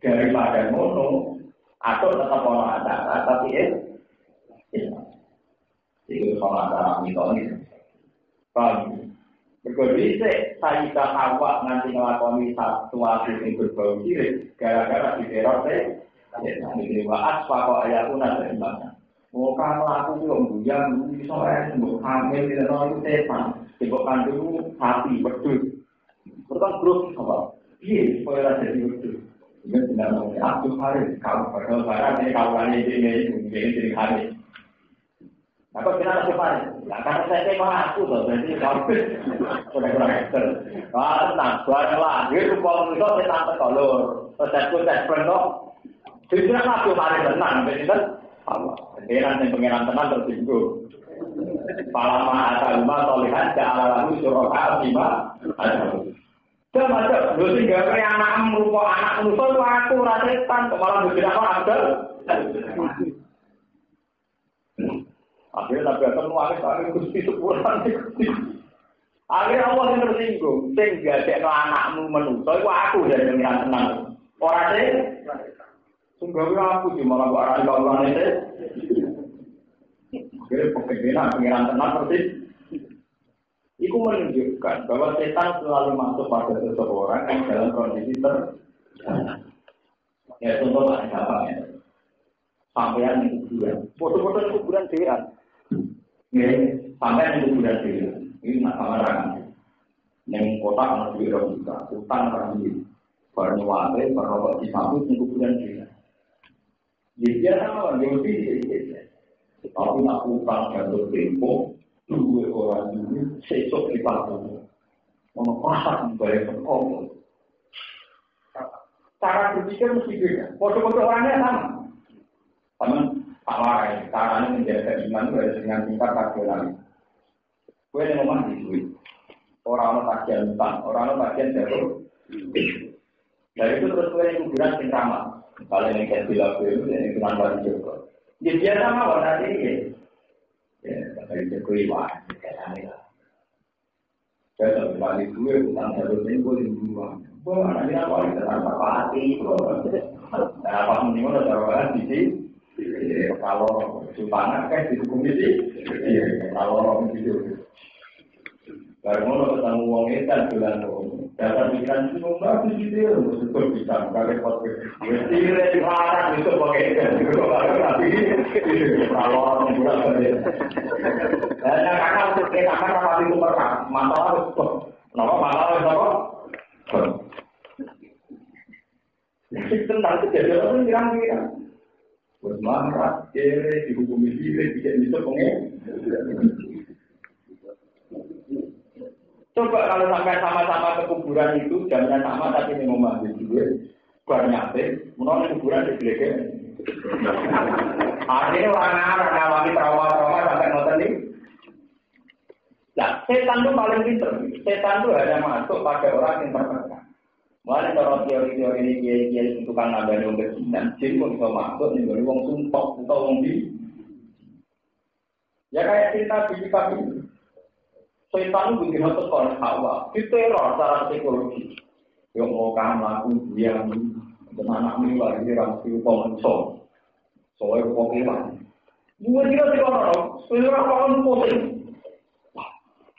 daripada mono atau tetap orang antara, tapi itu orang antara mitoni. Kalau berkondisi saya Hawa nanti melakoni sesuatu yang berbau sirik, gara-gara diteror ini waas pakok ayatuna dari mana? Muka melaku itu buyang, misalnya sembuh hamil tidak tahu itu setan, sebabkan dulu hati berdua. Berkan grup apa? Iya, supaya jadi berdua. Juga tidak mau Abdul Haris, kalau padahal barang ini kawannya ini jadi hari. Apa kita harus cepat? Nah, karena saya memang aku tuh, jadi kalau sudah kurang ekster. Wah, tenang, baranglah. Dia supaya itu saya sampai kolor. Tes penuh. Jadi Abdul Haris tenang, betul? Allah, pengiran tenang tersinggung. Palama asalma solihan ja'ala lahu syuraka bima ada. Macam lu tinggal ke anak merupa anak manusia itu aku rasetan kok malah bergerak ada. Akhirnya Nabi Adam nulis Gusti sepuran Gusti. Akhirnya Allah yang tersinggung, sing gadekno anakmu manusia itu aku jadi pengiran tenang. Ora sih sungguh aku di malah barang kawan itu. Kira pekerjaan pengiran tenang persis. Itu menunjukkan bahwa setan selalu masuk pada seseorang yang dalam kondisi ya contoh paling gampang ya. Sampean di kuburan. Foto-foto di kuburan dewan. Sampean di kuburan dewan. Ini nak samaran. Yang kota harus dibuka. Utang orang ini. Baru nyuwate, baru disambut di kuburan dewan. Jadi orang yang lebih tapi nak utang jatuh tempo dua orang ini sesok di panggung mau pasang bayar sekolah cara berpikir mesti beda foto-foto orangnya sama caranya menjaga iman itu dengan tingkat rasional gue yang ngomong di duit orang bagian utang orang bagian jatuh dari itu terus gue yang kuburan sing ramah. Kalau yang kayak bilang itu yang cuma baru juga. Dia biasa mau nanti ya, dari Jokowi wah, kayak lah. Saya kembali dulu tentang jalur tempo di dua. Wah, nanti apa kita tambah pati. Nah, apa minimal ada orang di sini. Kalau sultanan kan di komisi, kalau orang itu. Baru mau ketemu uang itu bulan Dasar pikiran itu bagus gitu ya, betul bisa pakai foto. Tidak dilarang itu pakai tapi kalau bulan saja. Dan karena untuk kita kan apa itu pernah masalah itu, masalah apa? Tentang kejadian itu kira-kira. Bermarah, kere, dihukumi diri, tidak bisa pengen. Coba kalau sampai sama-sama ke kuburan itu, jamnya sama tapi ini memanggil duit, barnyate, menolak kuburan di belakang. Akhirnya orang-orang ngalamin trauma-trauma sampai nonton ini. Nah, setan itu paling pintar. Setan itu hanya masuk pada orang yang terkenal. Mulai kalau teori-teori ini kiai-kiai itu kan ada yang berkenan, jadi kok bisa masuk nih dari wong sumpah atau wong di. Ya kayak cerita biji kami. Setan itu begitu terus Hawa, diteror secara psikologi. Yang mau kamu lakukan dia dan anak ini lagi ramsi pengonsol, soalnya pokoknya. Dua dia tidak orang, seorang orang pusing.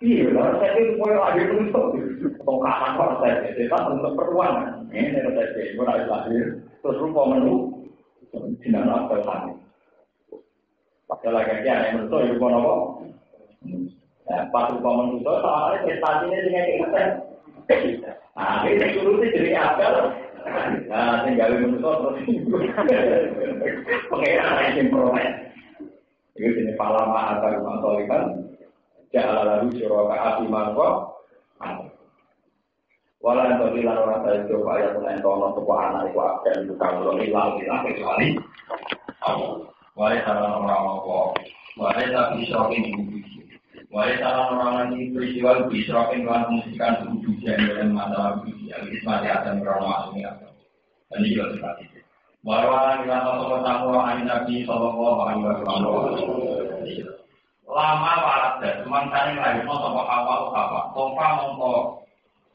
Iya, saya itu boleh lagi untuk tongkatan kalau saya setan untuk perluan. Ini ada saya mulai lahir terus rupa menu tidak apa lagi. Pakai lagi yang menurut itu apa? Pas rupa menu itu soalnya prestasinya dengan kita. Nah, ini solusi jadi apa? Nah, tinggal menurut terus. Pengeran yang peroleh. Itu jenis palama atau mantolikan. Ja'ala lahu syuraka api mangko wala antori lan ora saya coba ayat lan tono sapa anak iku akan tukang lo ilang kecuali wala salah orang apa wala tapi shopping wala salah orang ini peristiwa shopping lan musikan tujuan dan masalah yang mati akan berono ini apa dan ini juga seperti itu wala kita sapa tamu Nabi sallallahu alaihi wasallam lama warat dan sementara lagi mau sama awal apa topa mau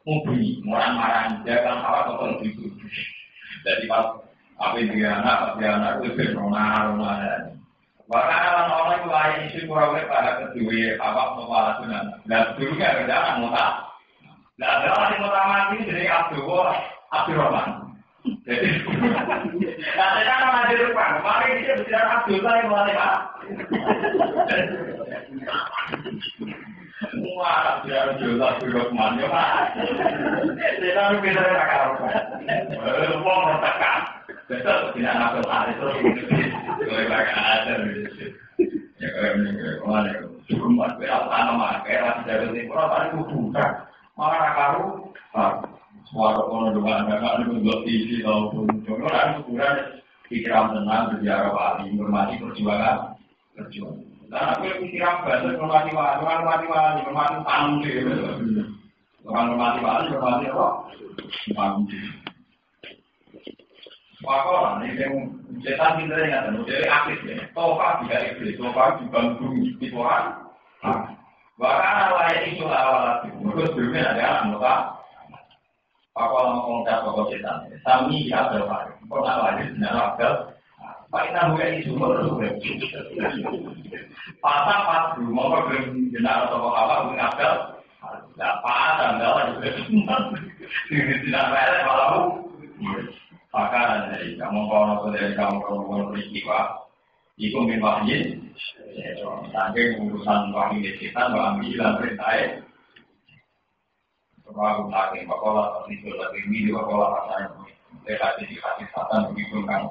mubi marah-marah jangan awal atau itu jadi pas apa dia anak itu benar bahkan orang itu lain isu kurang pada kedua apa topa sunan dan dulunya ada mau tak ada orang yang utama ini jadi Abdul Rahman jadi nanti kan ada lupa kemarin dia bicara Abdul saya mulai pak Muara biar jelas Rahman ya Pak. Kita harus bisa rakam. Wong tekan. Betul tidak nakal hari terus. Kalau ada ya kayak mana cuma berapa nama kayak dari timur apa itu bukan. Malah karu. Suara kono dengan agak itu dua TV ataupun cuma ada ukuran pikiran tenang berbicara wali hormati perjuangan. Nah, aku yang pikiran banget hormati wali tamu deh. Orang hormati apa? Tamu. Pakolan ini yang setan kita ingat, jadi aktif ya. Tofa tidak iblis, tofa dibantu di Quran. Bahkan lain itu awal itu, sebelumnya ada anggota. Pakolan mengungkap pokok setan. Sami ya berapa? Kau nak lagi sebenarnya akal. Pak kita bukan isu baru. Pas dulu mau berjenar atau apa bukan akal. Tidak pas anda juga. Tidak ada malu. Maka dari kamu kalau dari kamu peristiwa itu memahami sampai urusan wahyu setan mengambil perintah sebab lagi bakola itu lagi video bakola pasal relasi hati setan begitu kan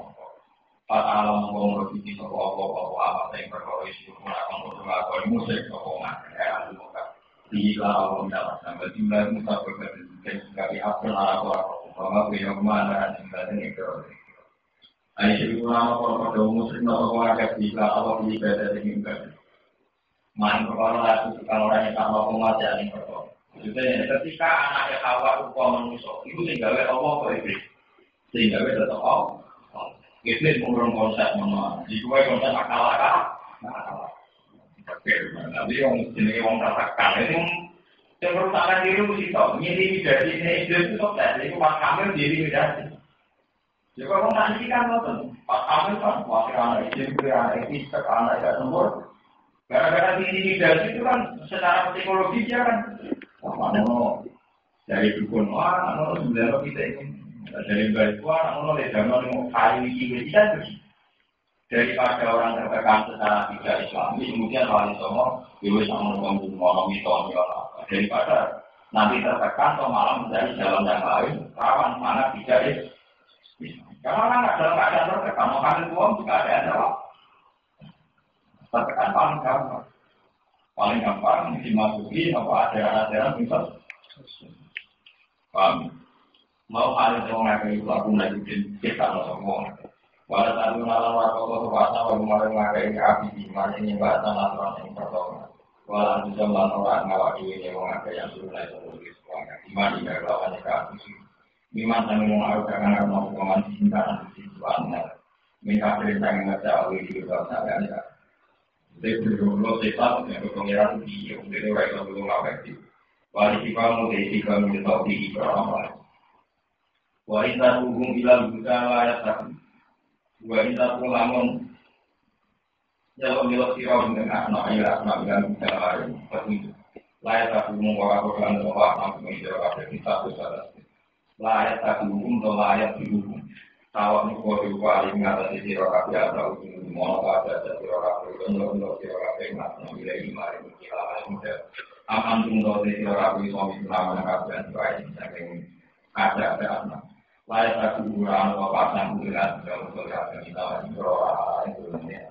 pada alam ngomong begitu apa yang berkorelasi dengan apa musik sokongan ya bukan di alam dalam sampai jumlah musafir dan sekali apa apa bahwa beliau mana yang itu. Aisyah ulama kalau pada muslim atau warga jika Allah ibadah dengan main perkara itu kalau orang yang tak mau pengajar ini perkara. Maksudnya ketika anaknya Hawa rupa manusia itu tinggal Allah ke iblis, tinggal tetap Allah. Iblis mengurung konsep mana? Di dua konsep akal. Tapi yang jenis orang tertekan itu yang berusaha diri mesti tahu, ini dari ini itu sukses, itu pas kamil diri dari. Jika orang tadi kan nonton, pas kamil kan wakil anak istri, anak istri, anak tidak sempur. Gara-gara diri dari itu kan secara psikologi dia kan, mana Dari dukun, wah, anak sebenarnya kita ini. Dari baik, wah, anak ledaman mau kayu ini kan begitu. Daripada orang tertekan secara tidak Islami, kemudian wali songo, dewi sama ngomong mitos, daripada nanti tertekan atau malah mencari jalan yang lain, rawan mana tidak Islam. Kalau orang nggak dalam keadaan tertekan, mau kalian uang juga ada jawab. Tertekan paling gampang dimasuki apa ajaran-ajaran misal. Paham? Mau kalian mau ngapain itu aku lagi kita ngomong. Walau tadi malam waktu puasa baru mulai mengakai api di mana ini bahasa natural yang pertama. Walau bisa melakukan ngawak ini mengakai yang sudah mulai tertulis semuanya. Di mana tidak lawannya kasus. Memang kami mengaruh karena mau pemain cinta di situasinya. Mereka perintah yang nggak jauh di luar sana. Jadi berdoa sesuatu yang berpengaruh di yang dari orang belum ngawak itu. Wali kamu dari kamu tahu di orang lain. Wali satu hubung bilang juga layak satu. Wanita pun lamun jauh milik sirau dengan anak yang bisa lain seperti layak satu membawa program tempat mampu menjawab kita besar layak satu untuk layak dihukum kalau mengkau diupali mengatasi sirau kafe atau mau ada sirau kafe untuk sirau kafe masih nilai 5.000 kilo muda aman untuk sirau kafe suami selama kafe dan sebagainya ada anak layak satu kurang atau pasang bulan dalam beberapa kita berdoa itu namanya